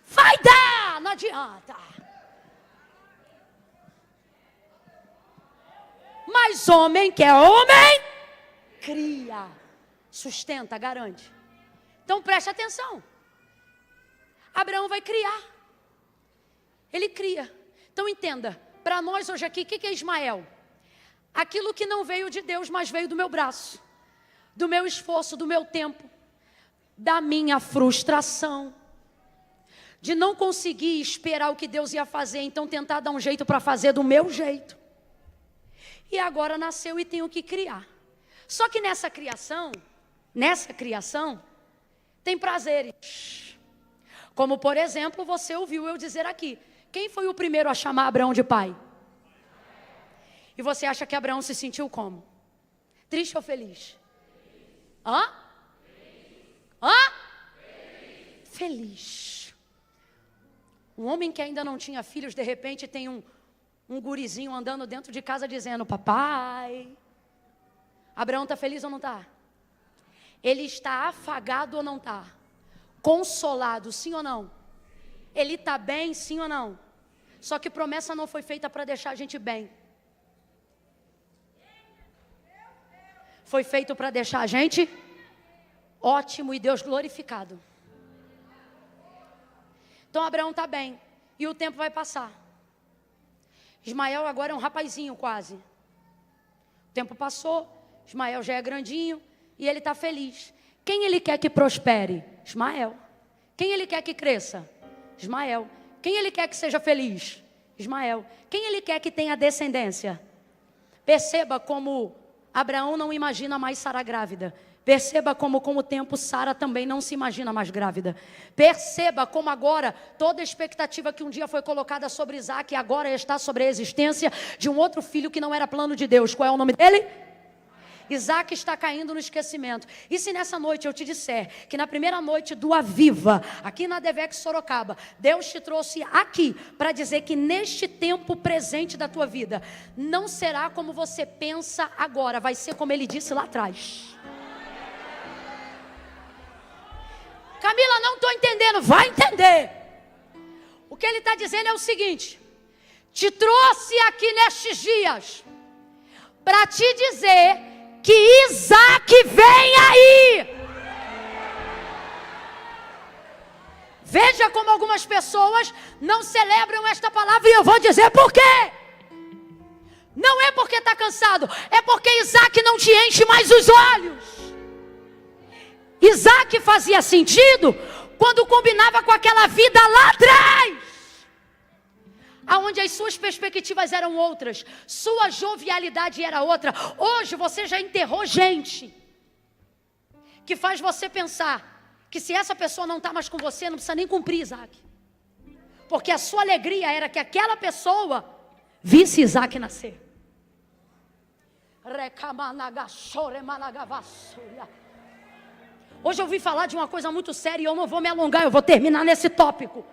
vai dar. Não adianta. Mas homem que é homem, cria. Sustenta, garante. Então preste atenção. Abraão vai criar. Ele cria. Então entenda, para nós hoje aqui, o que é Ismael? Aquilo que não veio de Deus, mas veio do meu braço, do meu esforço, do meu tempo, da minha frustração, de não conseguir esperar o que Deus ia fazer, então tentar dar um jeito para fazer do meu jeito. E agora nasceu e tenho que criar. Só que nessa criação, tem prazeres. Como, por exemplo, você ouviu eu dizer aqui. Quem foi o primeiro a chamar Abraão de pai? E você acha que Abraão se sentiu como? Triste ou feliz? Hã? Feliz. Um homem que ainda não tinha filhos, de repente tem um gurizinho andando dentro de casa dizendo, papai. Abraão está feliz ou não está? Ele está afagado ou não está? Consolado, sim ou não? Ele está bem, sim ou não? Só que promessa não foi feita para deixar a gente bem. Foi feito para deixar a gente ótimo e Deus glorificado. Então Abraão está bem. E o tempo vai passar. Ismael agora é um rapazinho quase. O tempo passou. Ismael já é grandinho. E ele está feliz. Quem ele quer que prospere? Ismael. Quem ele quer que cresça? Ismael. Quem ele quer que seja feliz? Ismael. Quem ele quer que tenha descendência? Perceba como Abraão não imagina mais Sara grávida. Perceba como com o tempo Sara também não se imagina mais grávida. Perceba como agora toda a expectativa que um dia foi colocada sobre Isaac agora está sobre a existência de um outro filho que não era plano de Deus. Qual é o nome dele? Isaac está caindo no esquecimento. E se nessa noite eu te disser que na primeira noite do Aviva, aqui na Devex Sorocaba, Deus te trouxe aqui para dizer que neste tempo presente da tua vida, não será como você pensa agora, vai ser como ele disse lá atrás. Camila, não estou entendendo. Vai entender. O que ele está dizendo é o seguinte: te trouxe aqui nestes dias para te dizer que Isaac vem aí. Veja como algumas pessoas não celebram esta palavra e eu vou dizer por quê. Não é porque está cansado, é porque Isaac não te enche mais os olhos. Isaac fazia sentido quando combinava com aquela vida lá atrás, aonde as suas perspectivas eram outras, sua jovialidade era outra. Hoje você já enterrou gente que faz você pensar que se essa pessoa não está mais com você, não precisa nem cumprir Isaac, porque a sua alegria era que aquela pessoa visse Isaac nascer. Hoje eu ouvi falar de uma coisa muito séria e eu não vou me alongar, eu vou terminar nesse tópico.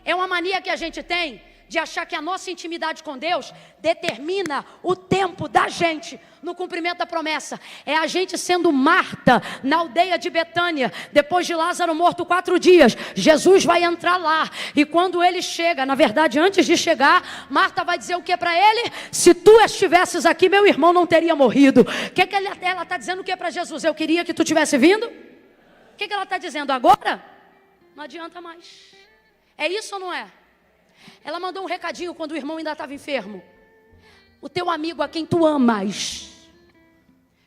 É uma mania que a gente tem de achar que a nossa intimidade com Deus determina o tempo da gente no cumprimento da promessa. É a gente sendo Marta na aldeia de Betânia, depois de Lázaro morto 4 dias. Jesus vai entrar lá e quando ele chega, na verdade antes de chegar, Marta vai dizer o que para ele? Se tu estivesses aqui, meu irmão não teria morrido. O que ela está dizendo o que para Jesus? Eu queria que tu tivesse vindo? O que ela está dizendo agora? Não adianta mais. É isso ou não é? Ela mandou um recadinho quando o irmão ainda estava enfermo. O teu amigo a quem tu amas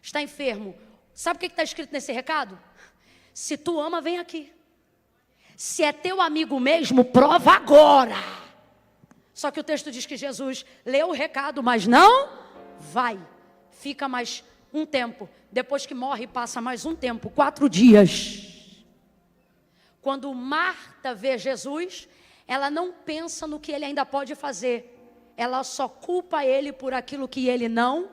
está enfermo. Sabe o que está escrito nesse recado? Se tu ama, vem aqui. Se é teu amigo mesmo, prova agora. Só que o texto diz que Jesus leu o recado, mas não vai, fica mais um tempo. Depois que morre, passa mais um tempo, 4 dias. Quando Marta vê Jesus, ela não pensa no que ele ainda pode fazer. Ela só culpa ele por aquilo que ele não.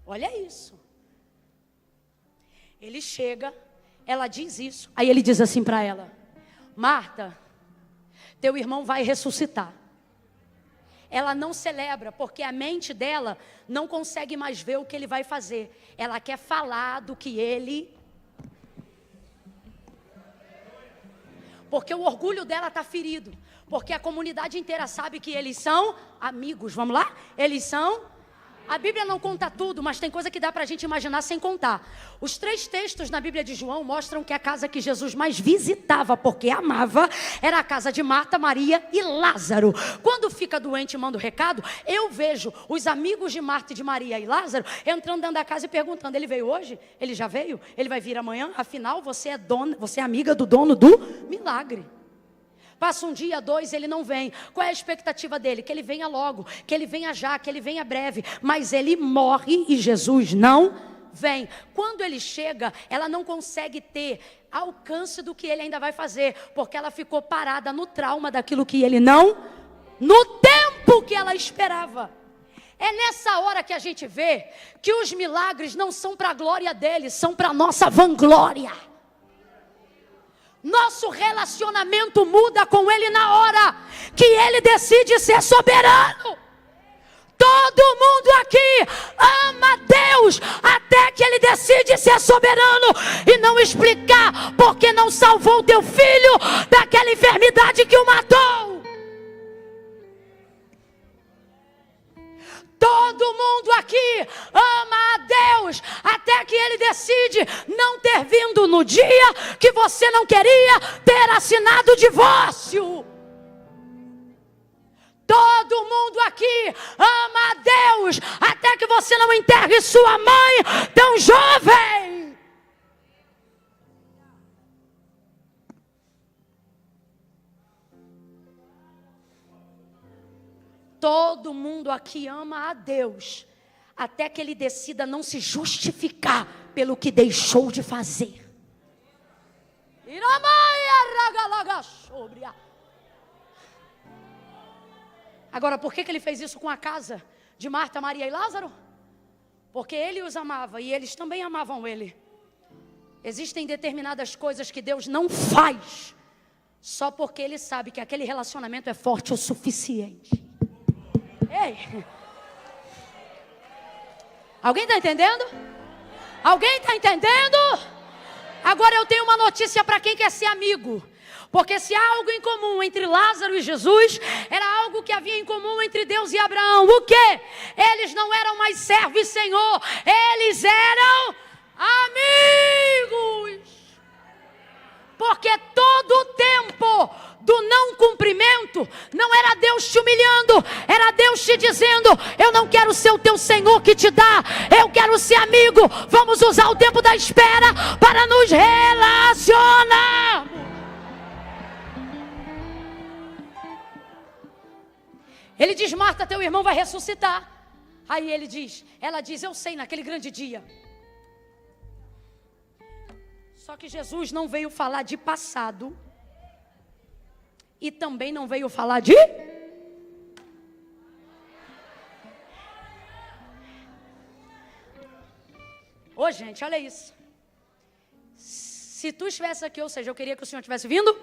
Olha isso. Ele chega, ela diz isso. Aí ele diz assim para ela: Marta, teu irmão vai ressuscitar. Ela não celebra, porque a mente dela não consegue mais ver o que ele vai fazer. Ela quer falar do que ele... Porque o orgulho dela está ferido. Porque a comunidade inteira sabe que eles são amigos. Vamos lá? Eles são... A Bíblia não conta tudo, mas tem coisa que dá para a gente imaginar sem contar. Os 3 textos na Bíblia de João mostram que a casa que Jesus mais visitava, porque amava, era a casa de Marta, Maria e Lázaro. Quando fica doente e manda o recado, eu vejo os amigos de Marta, e de Maria e Lázaro entrando dentro da casa e perguntando: ele veio hoje? Ele já veio? Ele vai vir amanhã? Afinal, você é amiga do dono do milagre. Passa um dia, 2, ele não vem. Qual é a expectativa dele? Que ele venha logo, que ele venha já, que ele venha breve. Mas ele morre e Jesus não vem. Quando ele chega, ela não consegue ter alcance do que ele ainda vai fazer, porque ela ficou parada no trauma daquilo que ele não, no tempo que ela esperava. É nessa hora que a gente vê que os milagres não são para a glória dele, são para a nossa vanglória. Nosso relacionamento muda com ele na hora que ele decide ser soberano. Todo mundo aqui ama Deus até que ele decide ser soberano e não explicar porque não salvou o teu filho daquela enfermidade que o matou. Todo mundo aqui ama a Deus até que ele decide não ter vindo no dia que você não queria ter assinado o divórcio. Todo mundo aqui ama a Deus até que você não enterre sua mãe tão jovem. Todo mundo aqui ama a Deus até que ele decida não se justificar pelo que deixou de fazer. Agora, por que ele fez isso com a casa de Marta, Maria e Lázaro? Porque ele os amava e eles também amavam ele. Existem determinadas coisas que Deus não faz só porque ele sabe que aquele relacionamento é forte o suficiente. Ei! Alguém está entendendo? Alguém está entendendo? Agora eu tenho uma notícia para quem quer ser amigo. Porque se há algo em comum entre Lázaro e Jesus, era algo que havia em comum entre Deus e Abraão. O quê? Eles não eram mais servo e senhor, eles eram amigos. Porque todo o tempo do não cumprimento não era Deus te humilhando, era Deus te dizendo: eu não quero ser o teu Senhor que te dá, eu quero ser amigo. Vamos usar o tempo da espera para nos relacionarmos. Ele diz: Marta, teu irmão vai ressuscitar. Aí ela diz: eu sei, naquele grande dia. Só que Jesus não veio falar de passado e também não veio falar de... Ô, gente, olha isso. Se tu estivesse aqui, ou seja, eu queria que o Senhor tivesse vindo.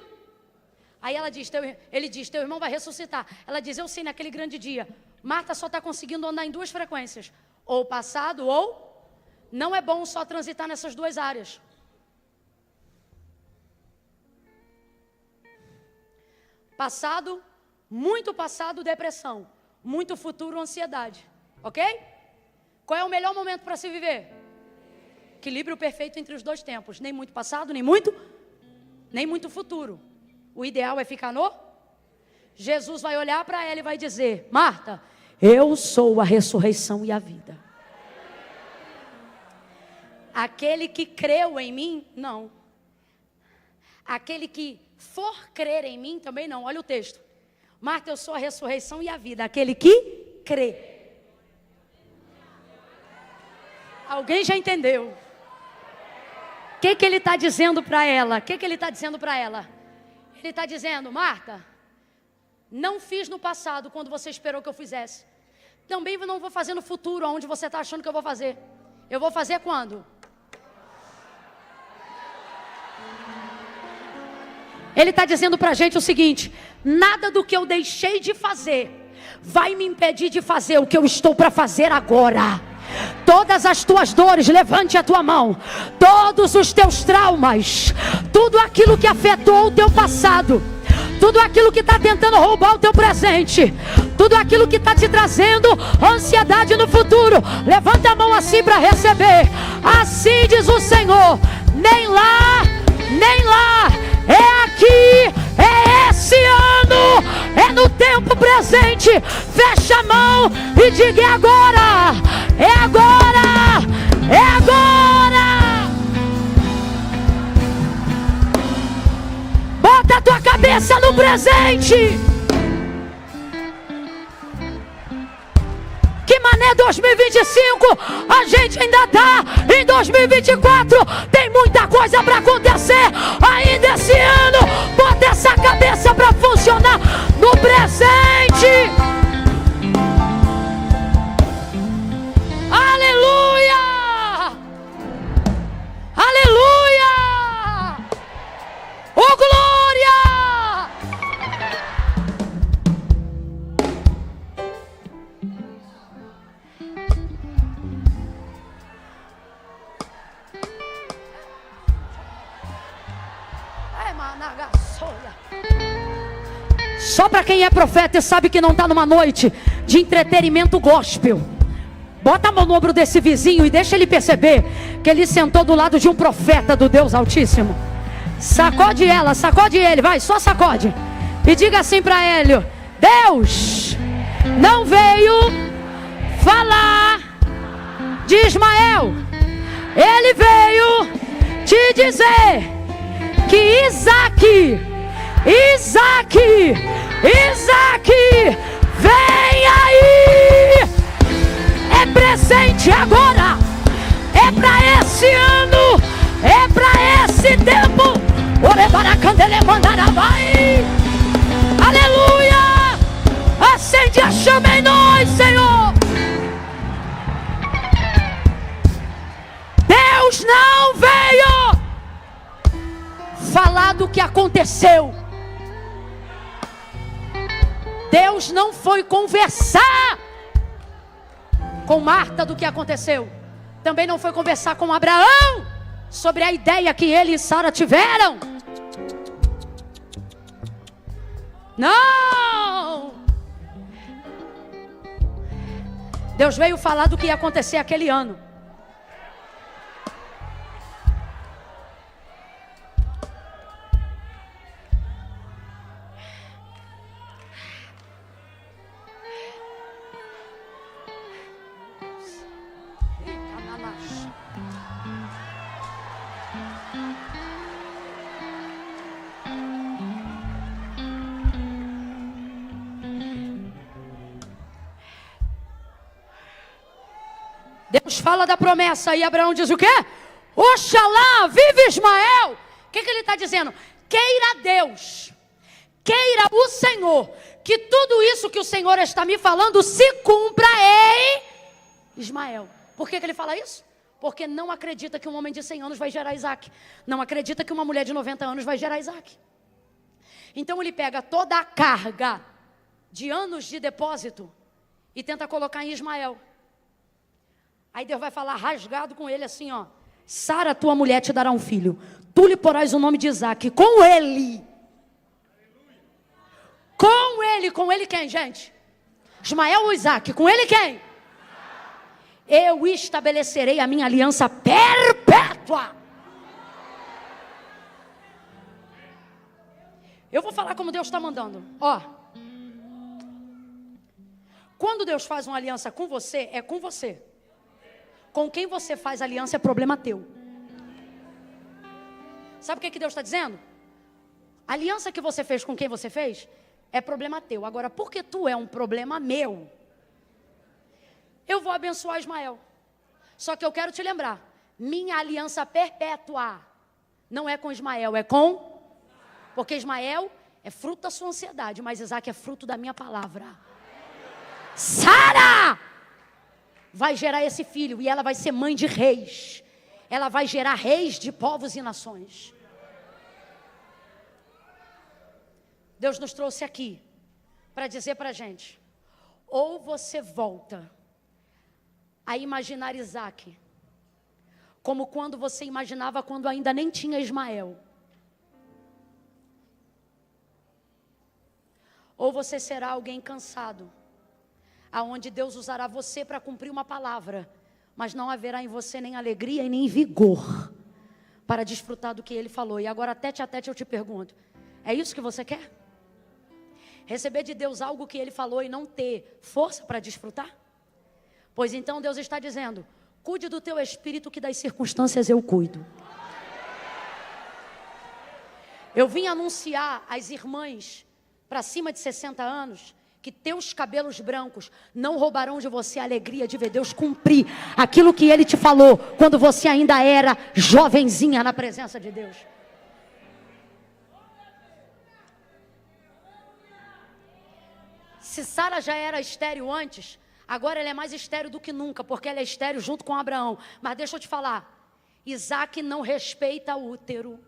Aí ele diz, teu irmão vai ressuscitar. Ela diz: eu sei, naquele grande dia. Marta só está conseguindo andar em 2 frequências. Ou passado ou... Não é bom só transitar nessas 2 áreas. Passado, muito passado, depressão. Muito futuro, ansiedade. Ok? Qual é o melhor momento para se viver? Equilíbrio perfeito entre os 2 tempos. Nem muito passado, nem muito futuro. O ideal é ficar no... Jesus vai olhar para ela e vai dizer: Marta, eu sou a ressurreição e a vida. Aquele que creu em mim, não. Aquele que for crer em mim, também não. Olha o texto. Marta, eu sou a ressurreição e a vida, aquele que crê. Alguém já entendeu? O que ele está dizendo para ela? O que ele está dizendo para ela? Ele está dizendo, Marta, não fiz no passado quando você esperou que eu fizesse. Também não vou fazer no futuro, onde você está achando que eu vou fazer. Eu vou fazer quando? Ele está dizendo para a gente o seguinte: nada do que eu deixei de fazer vai me impedir de fazer o que eu estou para fazer agora. Todas as tuas dores, levante a tua mão. Todos os teus traumas, tudo aquilo que afetou o teu passado, tudo aquilo que está tentando roubar o teu presente, tudo aquilo que está te trazendo ansiedade no futuro, levanta a mão assim para receber. Assim diz o Senhor: nem lá, nem lá, é aqui, é esse ano, é no tempo presente. Fecha a mão e diga: é agora, é agora, é agora. Bota a tua cabeça no presente. Que mané 2025, a gente ainda está em 2024, tem muita coisa para acontecer ainda esse ano. Bota essa cabeça para funcionar no presente. Aleluia! Aleluia! Oh, glória! Só para quem é profeta e sabe que não está numa noite de entretenimento gospel. Bota a mão no ombro desse vizinho e deixa ele perceber que ele sentou do lado de um profeta do Deus Altíssimo. Sacode ela, sacode ele, vai, só sacode. E diga assim para ele: Deus não veio falar de Ismael, ele veio te dizer que Isaac, vem aí. É presente agora, é para esse ano, é para esse tempo. Aleluia! Acende a chama em nós, Senhor. Deus não veio falar do que aconteceu. Deus não foi conversar com Marta do que aconteceu. Também não foi conversar com Abraão sobre a ideia que ele e Sara tiveram. Não! Deus veio falar do que ia acontecer aquele ano. Deus fala da promessa e Abraão diz o quê? Oxalá, vive Ismael. O que ele está dizendo? Queira Deus, queira o Senhor, que tudo isso que o Senhor está me falando se cumpra em Ismael. Por que ele fala isso? Porque não acredita que um homem de 100 anos vai gerar Isaac. Não acredita que uma mulher de 90 anos vai gerar Isaac. Então ele pega toda a carga de anos de depósito e tenta colocar em Ismael. Aí Deus vai falar rasgado com ele assim, ó: Sara, tua mulher, te dará um filho. Tu lhe porás o nome de Isaac. Com ele. Com ele quem, gente? Ismael ou Isaac? Com ele quem? Eu estabelecerei a minha aliança perpétua. Eu vou falar como Deus está mandando. Ó. Quando Deus faz uma aliança com você, é com você. Com quem você faz aliança é problema teu. Sabe o que Deus está dizendo? A aliança que você fez com quem você fez é problema teu. Agora, porque tu é um problema meu, eu vou abençoar Ismael. Só que eu quero te lembrar, minha aliança perpétua não é com Ismael, é com... Porque Ismael é fruto da sua ansiedade, mas Isaac é fruto da minha palavra. Sara vai gerar esse filho e ela vai ser mãe de reis. Ela vai gerar reis de povos e nações. Deus nos trouxe aqui para dizer para a gente, ou você volta a imaginar Isaac como quando você imaginava quando ainda nem tinha Ismael, ou você será alguém cansado, aonde Deus usará você para cumprir uma palavra, mas não haverá em você nem alegria e nem vigor para desfrutar do que Ele falou. E agora tete a tete eu te pergunto, é isso que você quer? Receber de Deus algo que Ele falou e não ter força para desfrutar? Pois então Deus está dizendo, cuide do teu espírito que das circunstâncias eu cuido. Eu vim anunciar às irmãs para cima de 60 anos, que teus cabelos brancos não roubarão de você a alegria de ver Deus cumprir aquilo que Ele te falou, quando você ainda era jovenzinha na presença de Deus. Se Sara já era estéril antes, agora ela é mais estéril do que nunca, porque ela é estéril junto com Abraão. Mas deixa eu te falar, Isaac não respeita útero,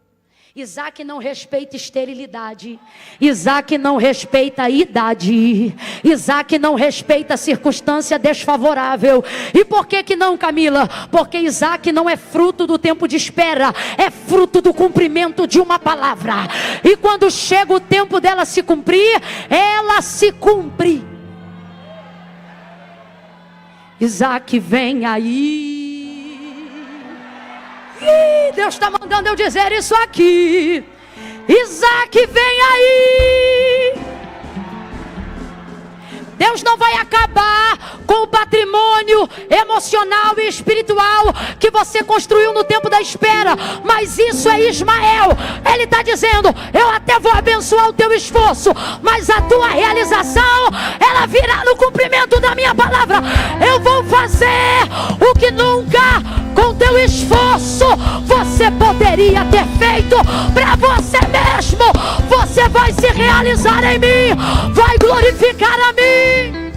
Isaac não respeita esterilidade, Isaac não respeita a idade, Isaac não respeita a circunstância desfavorável. E por que não, Camila? Porque Isaac não é fruto do tempo de espera, é fruto do cumprimento de uma palavra. E quando chega o tempo dela se cumprir, ela se cumpre. Isaac vem aí. Deus está mandando eu dizer isso aqui. Isaac vem aí. Deus não vai acabar com o patrimônio emocional e espiritual que você construiu no tempo da espera. Mas isso é Ismael. Ele está dizendo, eu até vou abençoar o teu esforço, mas a tua realização, ela virá no cumprimento da minha palavra. Eu vou fazer o que nunca com teu esforço você poderia ter feito para você mesmo. Você vai se realizar em mim, vai glorificar a mim.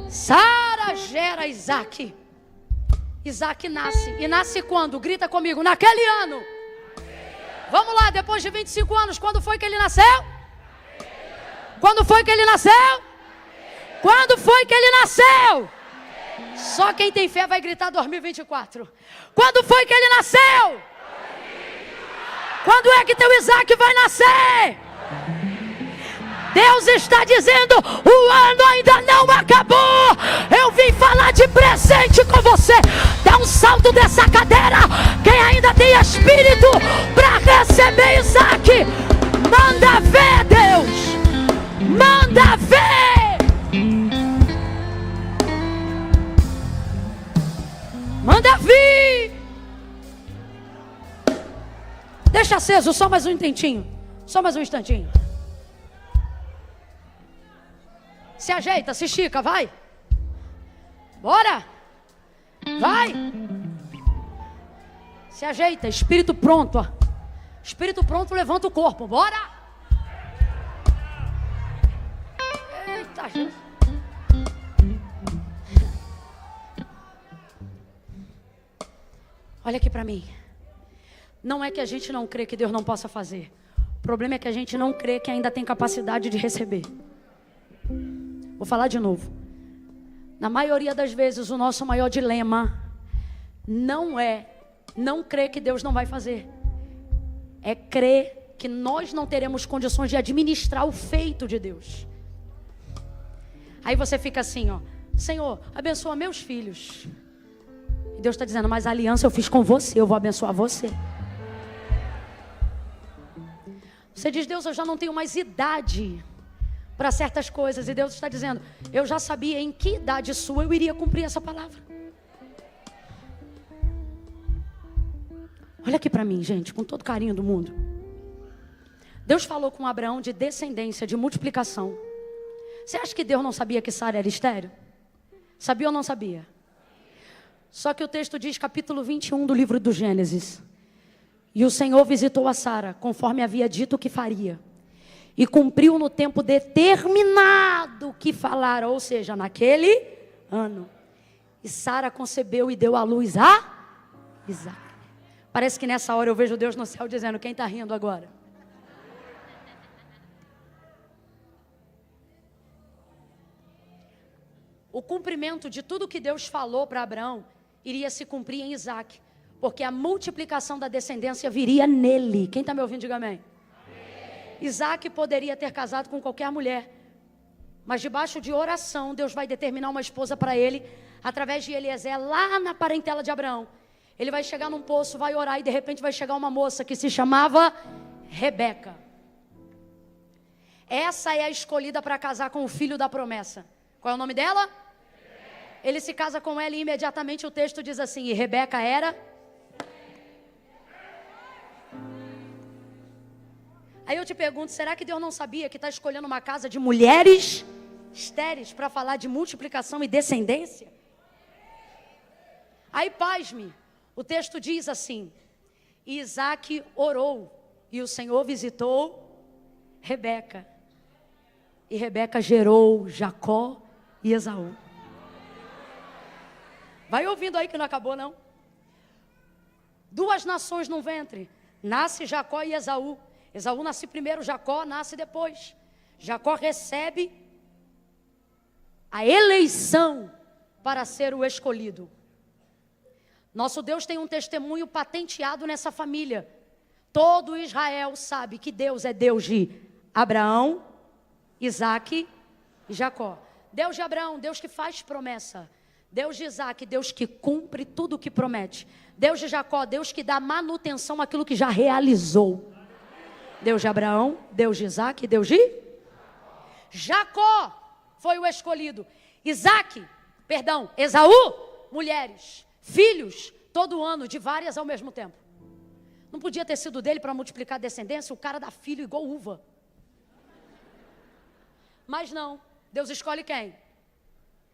Sara gera Isaac. Isaac nasce. E nasce quando? Grita comigo, naquele ano. Vamos lá, depois de 25 anos, quando foi que ele nasceu? Quando foi que ele nasceu? Quando foi que ele nasceu? Só quem tem fé vai gritar 2024. Quando foi que ele nasceu? Quando é que teu Isaac vai nascer? Deus está dizendo, o ano ainda não acabou. Eu vim falar de presente com você. Dá um salto dessa cadeira. Quem ainda tem espírito para receber Isaac, manda ver, Deus. Manda ver. Manda vir. Deixa aceso, só mais um instantinho. Só mais um instantinho. Se ajeita, se estica, vai. Bora. Vai. Se ajeita, espírito pronto. Ó. Espírito pronto, levanta o corpo. Bora. Eita, gente. Olha aqui para mim. Não é que a gente não crê que Deus não possa fazer. O problema é que a gente não crê que ainda tem capacidade de receber. Vou falar de novo. Na maioria das vezes, o nosso maior dilema não é não crer que Deus não vai fazer. É crer que nós não teremos condições de administrar o feito de Deus. Aí você fica assim, ó. Senhor, abençoa meus filhos. E Deus está dizendo, mas a aliança eu fiz com você, eu vou abençoar você. Você diz, Deus, eu já não tenho mais idade para certas coisas. E Deus está dizendo, eu já sabia em que idade sua eu iria cumprir essa palavra. Olha aqui para mim, gente, com todo carinho do mundo. Deus falou com Abraão de descendência, de multiplicação. Você acha que Deus não sabia que Sara era estéril? Sabia ou não sabia? Só que o texto diz, capítulo 21 do livro do Gênesis: e o Senhor visitou a Sara, conforme havia dito que faria, e cumpriu no tempo determinado que falara, ou seja, naquele ano. E Sara concebeu e deu à luz a Isaque. Parece que nessa hora eu vejo Deus no céu dizendo: quem está rindo agora? O cumprimento de tudo que Deus falou para Abraão iria se cumprir em Isaque, porque a multiplicação da descendência viria nele. Quem está me ouvindo, diga amém. Isaque poderia ter casado com qualquer mulher, mas debaixo de oração Deus vai determinar uma esposa para ele, através de Eliezer, lá na parentela de Abraão. Ele vai chegar num poço, vai orar, e de repente vai chegar uma moça que se chamava Rebeca. Essa é a escolhida para casar com o filho da promessa. Qual é o nome dela? Ele se casa com ela e imediatamente o texto diz assim: e Rebeca era... Aí eu te pergunto, será que Deus não sabia que está escolhendo uma casa de mulheres estéreis para falar de multiplicação e descendência? Aí, pasme, o texto diz assim: e Isaque orou, e o Senhor visitou Rebeca. E Rebeca gerou Jacó e Esaú. Vai ouvindo aí que não acabou, não. Duas nações no ventre. Nasce Jacó e Esaú. Esaú nasce primeiro, Jacó nasce depois. Jacó recebe a eleição para ser o escolhido. Nosso Deus tem um testemunho patenteado nessa família. Todo Israel sabe que Deus é Deus de Abraão, Isaque e Jacó. Deus de Abraão, Deus que faz promessa. Deus de Isaque, Deus que cumpre tudo o que promete. Deus de Jacó, Deus que dá manutenção àquilo que já realizou. Deus de Abraão, Deus de Isaque, Deus de Jacó foi o escolhido. Esaú, mulheres, filhos, todo ano, de várias ao mesmo tempo. Não podia ter sido dele para multiplicar a descendência, o cara dá filho igual uva. Mas não, Deus escolhe quem?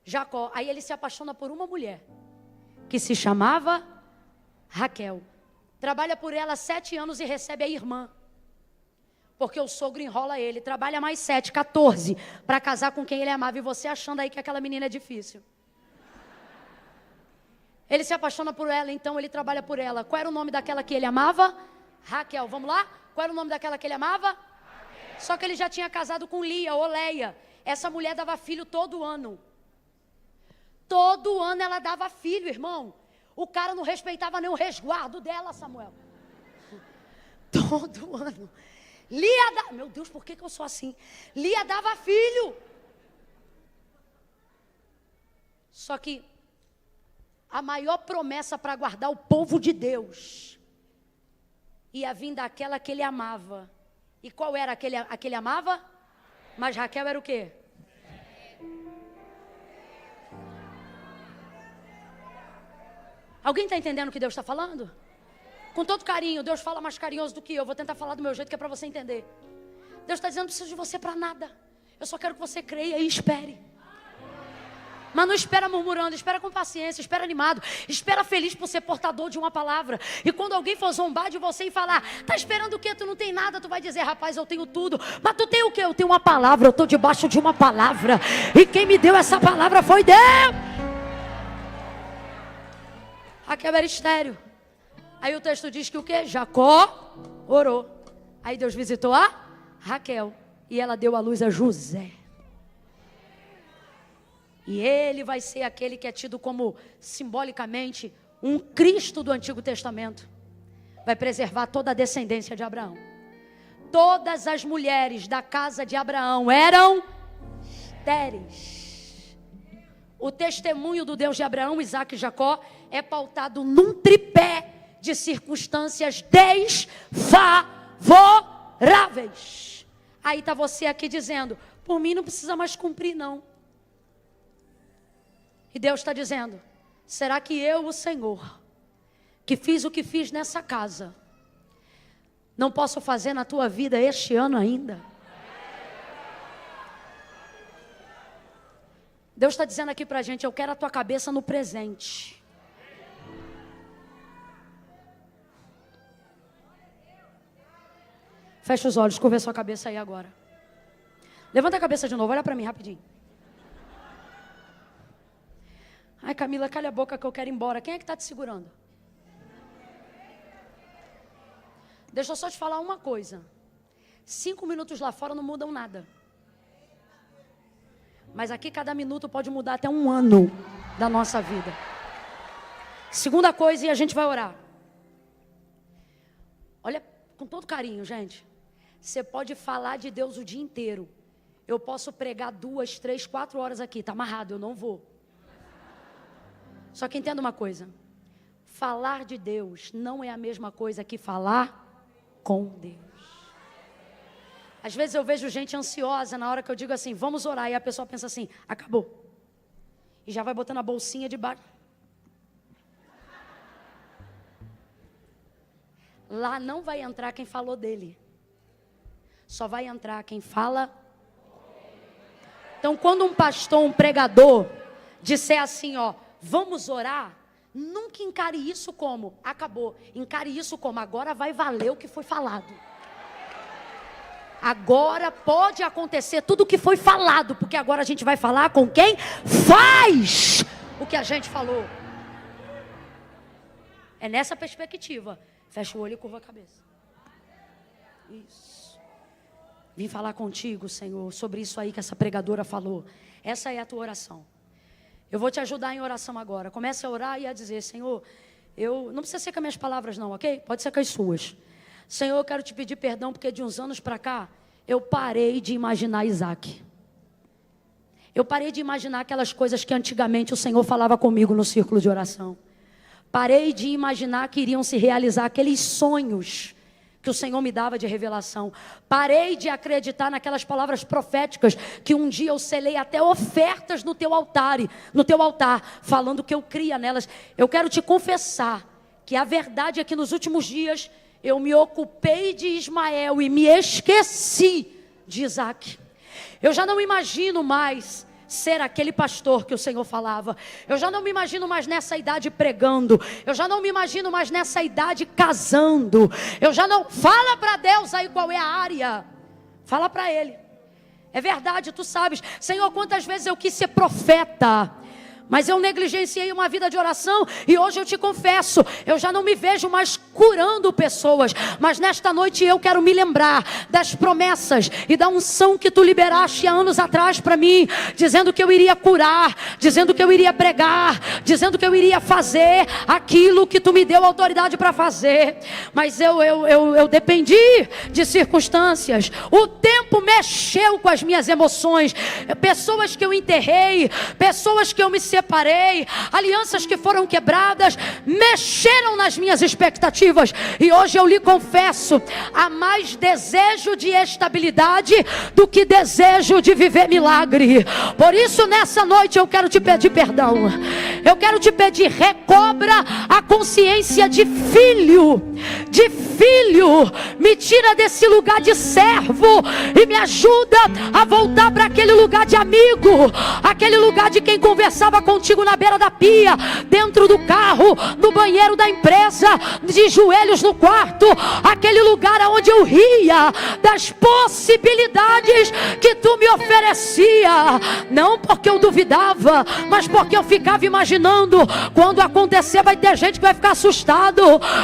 Jacó. Aí ele se apaixona por uma mulher que se chamava Raquel. Trabalha por ela 7 anos e recebe a irmã, porque o sogro enrola ele. Trabalha mais 7, 14 para casar com quem ele amava. E você achando aí que aquela menina é difícil. Ele se apaixona por ela, então ele trabalha por ela. Qual era o nome daquela que ele amava? Raquel. Vamos lá? Qual era o nome daquela que ele amava? Raquel. Só que ele já tinha casado com Lia ou Leia. Essa mulher dava filho todo ano. Todo ano ela dava filho, irmão. O cara não respeitava nem o resguardo dela, Samuel. Todo ano. Meu Deus, por que eu sou assim? Lia dava filho. Só que a maior promessa para guardar o povo de Deus ia vir daquela que ele amava. E qual era aquele que ele amava? Mas Raquel era o quê? Alguém está entendendo o que Deus está falando? Com todo carinho, Deus fala mais carinhoso do que eu. Vou tentar falar do meu jeito, que é para você entender. Deus está dizendo: não preciso de você para nada. Eu só quero que você creia e espere. Mas não espera murmurando, espera com paciência, espera animado, espera feliz por ser portador de uma palavra. E quando alguém for zombar de você e falar: tá esperando o quê? Tu não tem nada. Tu vai dizer: rapaz, eu tenho tudo. Mas tu tem o quê? Eu tenho uma palavra, eu estou debaixo de uma palavra. E quem me deu essa palavra foi Deus. Raquel era estéril. Aí o texto diz que o quê? Jacó orou. Aí Deus visitou a Raquel e ela deu à luz a José. E ele vai ser aquele que é tido como, simbolicamente, um Cristo do Antigo Testamento. Vai preservar toda a descendência de Abraão. Todas as mulheres da casa de Abraão eram estéreis. O testemunho do Deus de Abraão, Isaque e Jacó é pautado num tripé de circunstâncias desfavoráveis. Aí está você aqui dizendo: por mim não precisa mais cumprir, não. E Deus está dizendo: será que eu, o Senhor, que fiz o que fiz nessa casa, não posso fazer na tua vida este ano ainda? Deus está dizendo aqui para a gente: eu quero a tua cabeça no presente. Fecha os olhos, curva a sua cabeça aí agora. Levanta a cabeça de novo, olha para mim rapidinho. Ai, Camila, calha a boca que eu quero ir embora. Quem é que está te segurando? Deixa eu só te falar uma coisa. 5 minutos lá fora não mudam nada. Mas aqui cada minuto pode mudar até 1 ano da nossa vida. Segunda coisa, e a gente vai orar. Olha, com todo carinho, gente. Você pode falar de Deus o dia inteiro. Eu posso pregar 2, 3, 4 horas aqui. Está amarrado, eu não vou. Só que entenda uma coisa. Falar de Deus não é a mesma coisa que falar com Deus. Às vezes eu vejo gente ansiosa na hora que eu digo assim, vamos orar. E a pessoa pensa assim, acabou. E já vai botando a bolsinha debaixo. Lá não vai entrar quem falou dele. Só vai entrar quem fala. Então quando um pastor, um pregador disser assim, ó, vamos orar, nunca encare isso como acabou. Encare isso como agora vai valer o que foi falado. Agora pode acontecer tudo o que foi falado, porque agora a gente vai falar com quem faz o que a gente falou. É nessa perspectiva. Fecha o olho e curva a cabeça. Isso. Vim falar contigo, Senhor, sobre isso aí que essa pregadora falou. Essa é a tua oração. Eu vou te ajudar em oração agora. Comece a orar e a dizer, Senhor, eu não precisa ser com as minhas palavras não, ok? Pode ser com as suas. Senhor, eu quero te pedir perdão porque de uns anos para cá, eu parei de imaginar Isaac. Eu parei de imaginar aquelas coisas que antigamente o Senhor falava comigo no círculo de oração. Parei de imaginar que iriam se realizar aqueles sonhos que o Senhor me dava de revelação. Parei de acreditar naquelas palavras proféticas que um dia eu selei até ofertas no teu altar, falando que eu cria nelas. Eu quero te confessar que a verdade é que nos últimos dias eu me ocupei de Ismael e me esqueci de Isaac. Eu já não imagino mais ser aquele pastor que o Senhor falava. Eu já não me imagino mais nessa idade pregando. Eu já não me imagino mais nessa idade casando. Eu já não... Fala para Deus aí qual é a área. Fala para Ele. É verdade, tu sabes. Senhor, quantas vezes eu quis ser profeta, mas eu negligenciei uma vida de oração. E hoje eu te confesso, eu já não me vejo mais curando pessoas. Mas nesta noite eu quero me lembrar das promessas e da unção que tu liberaste há anos atrás para mim, dizendo que eu iria curar, dizendo que eu iria pregar, dizendo que eu iria fazer aquilo que tu me deu autoridade para fazer. Mas eu dependi de circunstâncias. O tempo mexeu com as minhas emoções. Pessoas que eu enterrei, pessoas que eu me separei, alianças que foram quebradas, mexeram nas minhas expectativas. E hoje eu lhe confesso, há mais desejo de estabilidade do que desejo de viver milagre. Por isso nessa noite eu quero te pedir perdão. Eu quero te pedir, recobra a consciência de filho. De filho. Me tira desse lugar de servo e me ajuda a voltar para aquele lugar de amigo, aquele lugar de quem conversava contigo na beira da pia, dentro do carro, no banheiro da empresa, de joelhos no quarto, aquele lugar onde eu ria das possibilidades que tu me oferecia, não porque eu duvidava, mas porque eu ficava imaginando, quando acontecer vai ter gente que vai ficar assustado,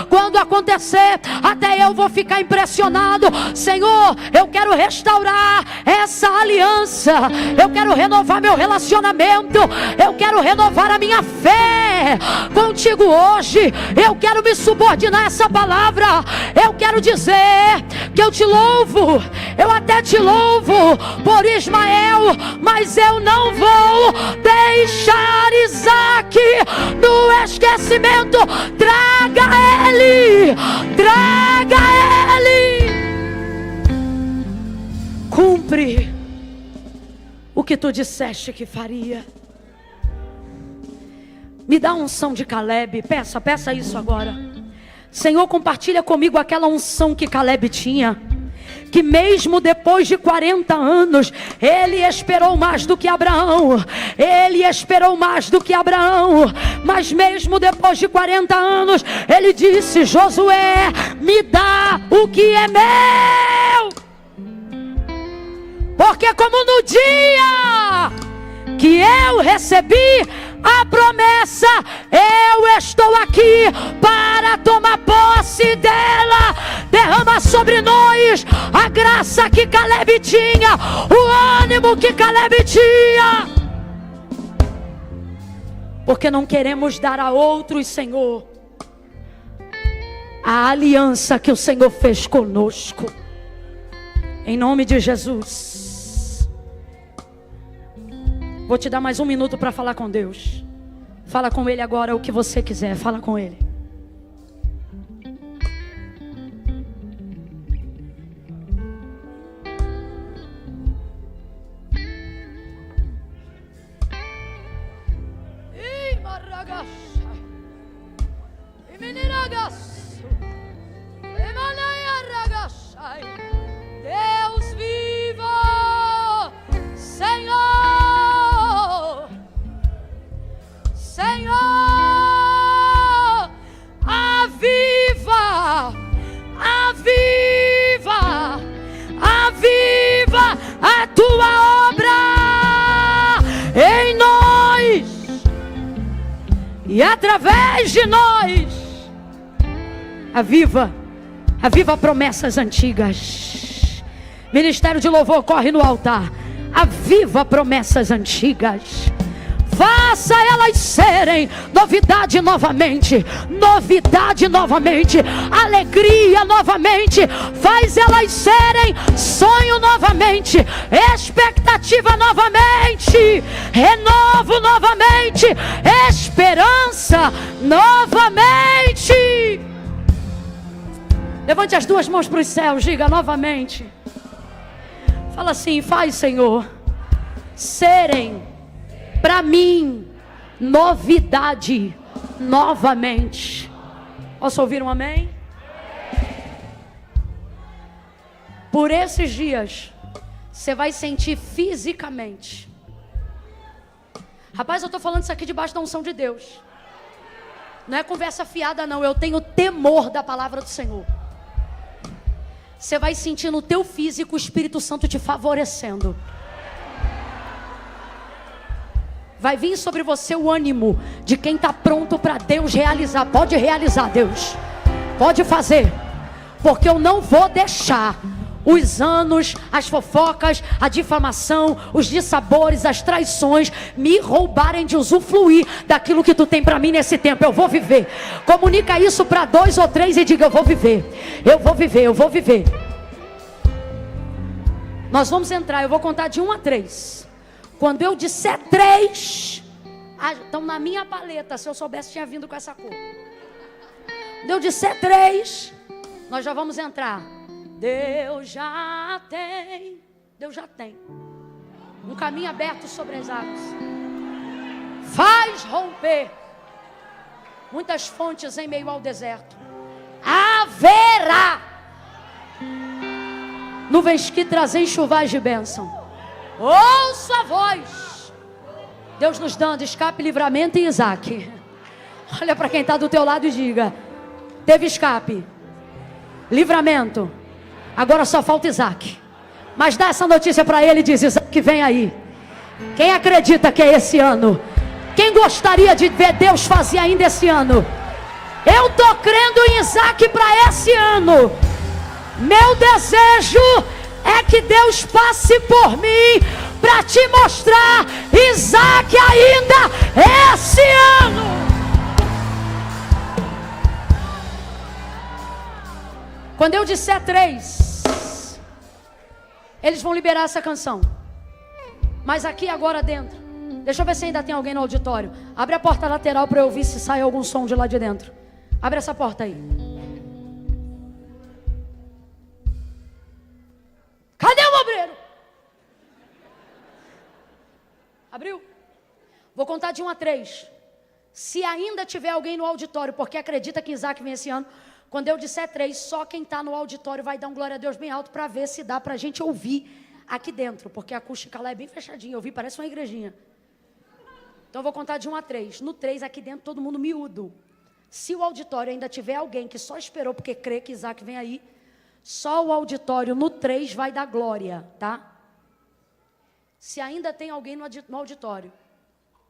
quando acontecer até eu vou ficar impressionado. Senhor, eu quero restaurar essa aliança, eu quero renovar meu relacionamento, eu quero renovar a minha fé contigo hoje. Eu quero me subordinar a essa palavra. Eu quero dizer que eu te louvo, eu até te louvo por Ismael, mas eu não vou deixar Isaac no esquecimento. Traga ele, traga ele. Cumpre o que tu disseste que faria. Me dá a unção de Caleb. Peça isso agora. Senhor, compartilha comigo aquela unção que Caleb tinha, que mesmo depois de 40 anos, ele esperou mais do que Abraão. Ele esperou mais do que Abraão. Mas mesmo depois de 40 anos, ele disse: Josué, me dá o que é meu. Porque como no dia que eu recebi a promessa, eu estou aqui para tomar posse dela. Derrama sobre nós a graça que Caleb tinha, o ânimo que Caleb tinha. Porque não queremos dar a outros, Senhor, a aliança que o Senhor fez conosco. Em nome de Jesus. Vou te dar mais um minuto para falar com Deus. Fala com Ele agora o que você quiser. Fala com Ele. Deus vivo, Senhor, Senhor, aviva, aviva, aviva a tua obra em nós e através de nós. Aviva, aviva promessas antigas. Ministério de louvor, corre no altar. Aviva promessas antigas. Faça elas serem novidade novamente. Novidade novamente. Alegria novamente. Faz elas serem sonho novamente. Expectativa novamente. Renovo novamente. Esperança novamente. Levante as duas mãos para os céus. Diga novamente. Fala assim: faz, Senhor, serem para mim novidade novamente. Posso ouvir um amém? Por esses dias você vai sentir fisicamente. Rapaz, eu estou falando isso aqui debaixo da unção de Deus. Não é conversa fiada não. Eu tenho temor da palavra do Senhor. Você vai sentir no teu físico o Espírito Santo te favorecendo. Vai vir sobre você o ânimo de quem está pronto para Deus realizar. Pode realizar, Deus. Pode fazer. Porque eu não vou deixar os anos, as fofocas, a difamação, os dissabores, as traições me roubarem de usufruir daquilo que tu tem para mim nesse tempo. Eu vou viver. Comunica isso para 2 ou 3 e diga: eu vou viver. Eu vou viver, eu vou viver. Nós vamos entrar, eu vou contar de 1 a 3. Quando eu disser 3, então na minha paleta, se eu soubesse tinha vindo com essa cor. Quando eu disser 3, nós já vamos entrar. Deus já tem um caminho aberto sobre as águas. Faz romper muitas fontes em meio ao deserto. Haverá nuvens que trazem chuvais de bênção. Ouça a voz. Deus nos dando escape, livramento em Isaac. Olha para quem está do teu lado e diga: teve escape, livramento, agora só falta Isaac. Mas dá essa notícia para ele e diz: Isaac vem aí. Quem acredita que é esse ano? Quem gostaria de ver Deus fazer ainda esse ano? Eu estou crendo em Isaac para esse ano. Meu desejo é que Deus passe por mim para te mostrar Isaac ainda esse ano. Quando eu disser 3, eles vão liberar essa canção. Mas aqui agora dentro, deixa eu ver se ainda tem alguém no auditório. Abre a porta lateral para eu ouvir se sai algum som de lá de dentro. Abre essa porta aí. Cadê o obreiro? Abriu? Vou contar de 1 a 3. Se ainda tiver alguém no auditório, porque acredita que Isaac vem esse ano, Quando eu disser 3, só quem está no auditório vai dar um glória a Deus bem alto para ver se dá para a gente ouvir aqui dentro, porque a acústica lá é bem fechadinha, eu vi, parece uma igrejinha. Então eu vou contar de 1 a 3. No 3, aqui dentro, todo mundo miúdo. Se o auditório ainda tiver alguém que só esperou porque crê que Isaac vem aí, só o auditório no 3 vai dar glória, tá? Se ainda tem alguém no auditório,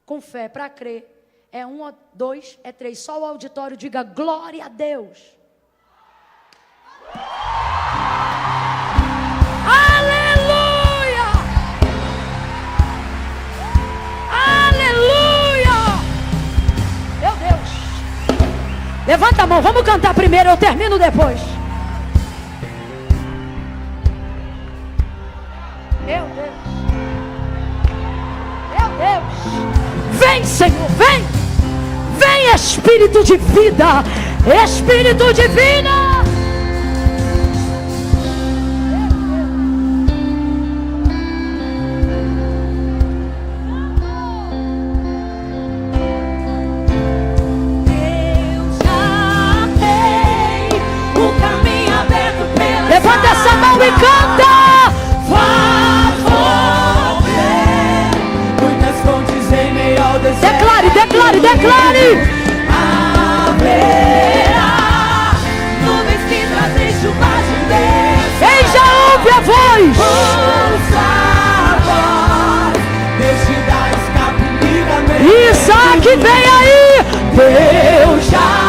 com fé, para crer, é 1, 2, é 3. Só o auditório diga glória a Deus. Aleluia! Aleluia! Meu Deus! Levanta a mão, vamos cantar primeiro, eu termino depois. Meu Deus! Meu Deus! Vem, Senhor, vem! Vem, Espírito de vida! Espírito divino! Levanta essa mão e canta! Muitas fontes em meio ao deserto. Declare, declare, declare! Haverá nuvens que trazem chuva de Deus. Quem já ouve a voz? Ouça a voz, Deus te dá escape, livramento. Isaac, vem aí! Deus já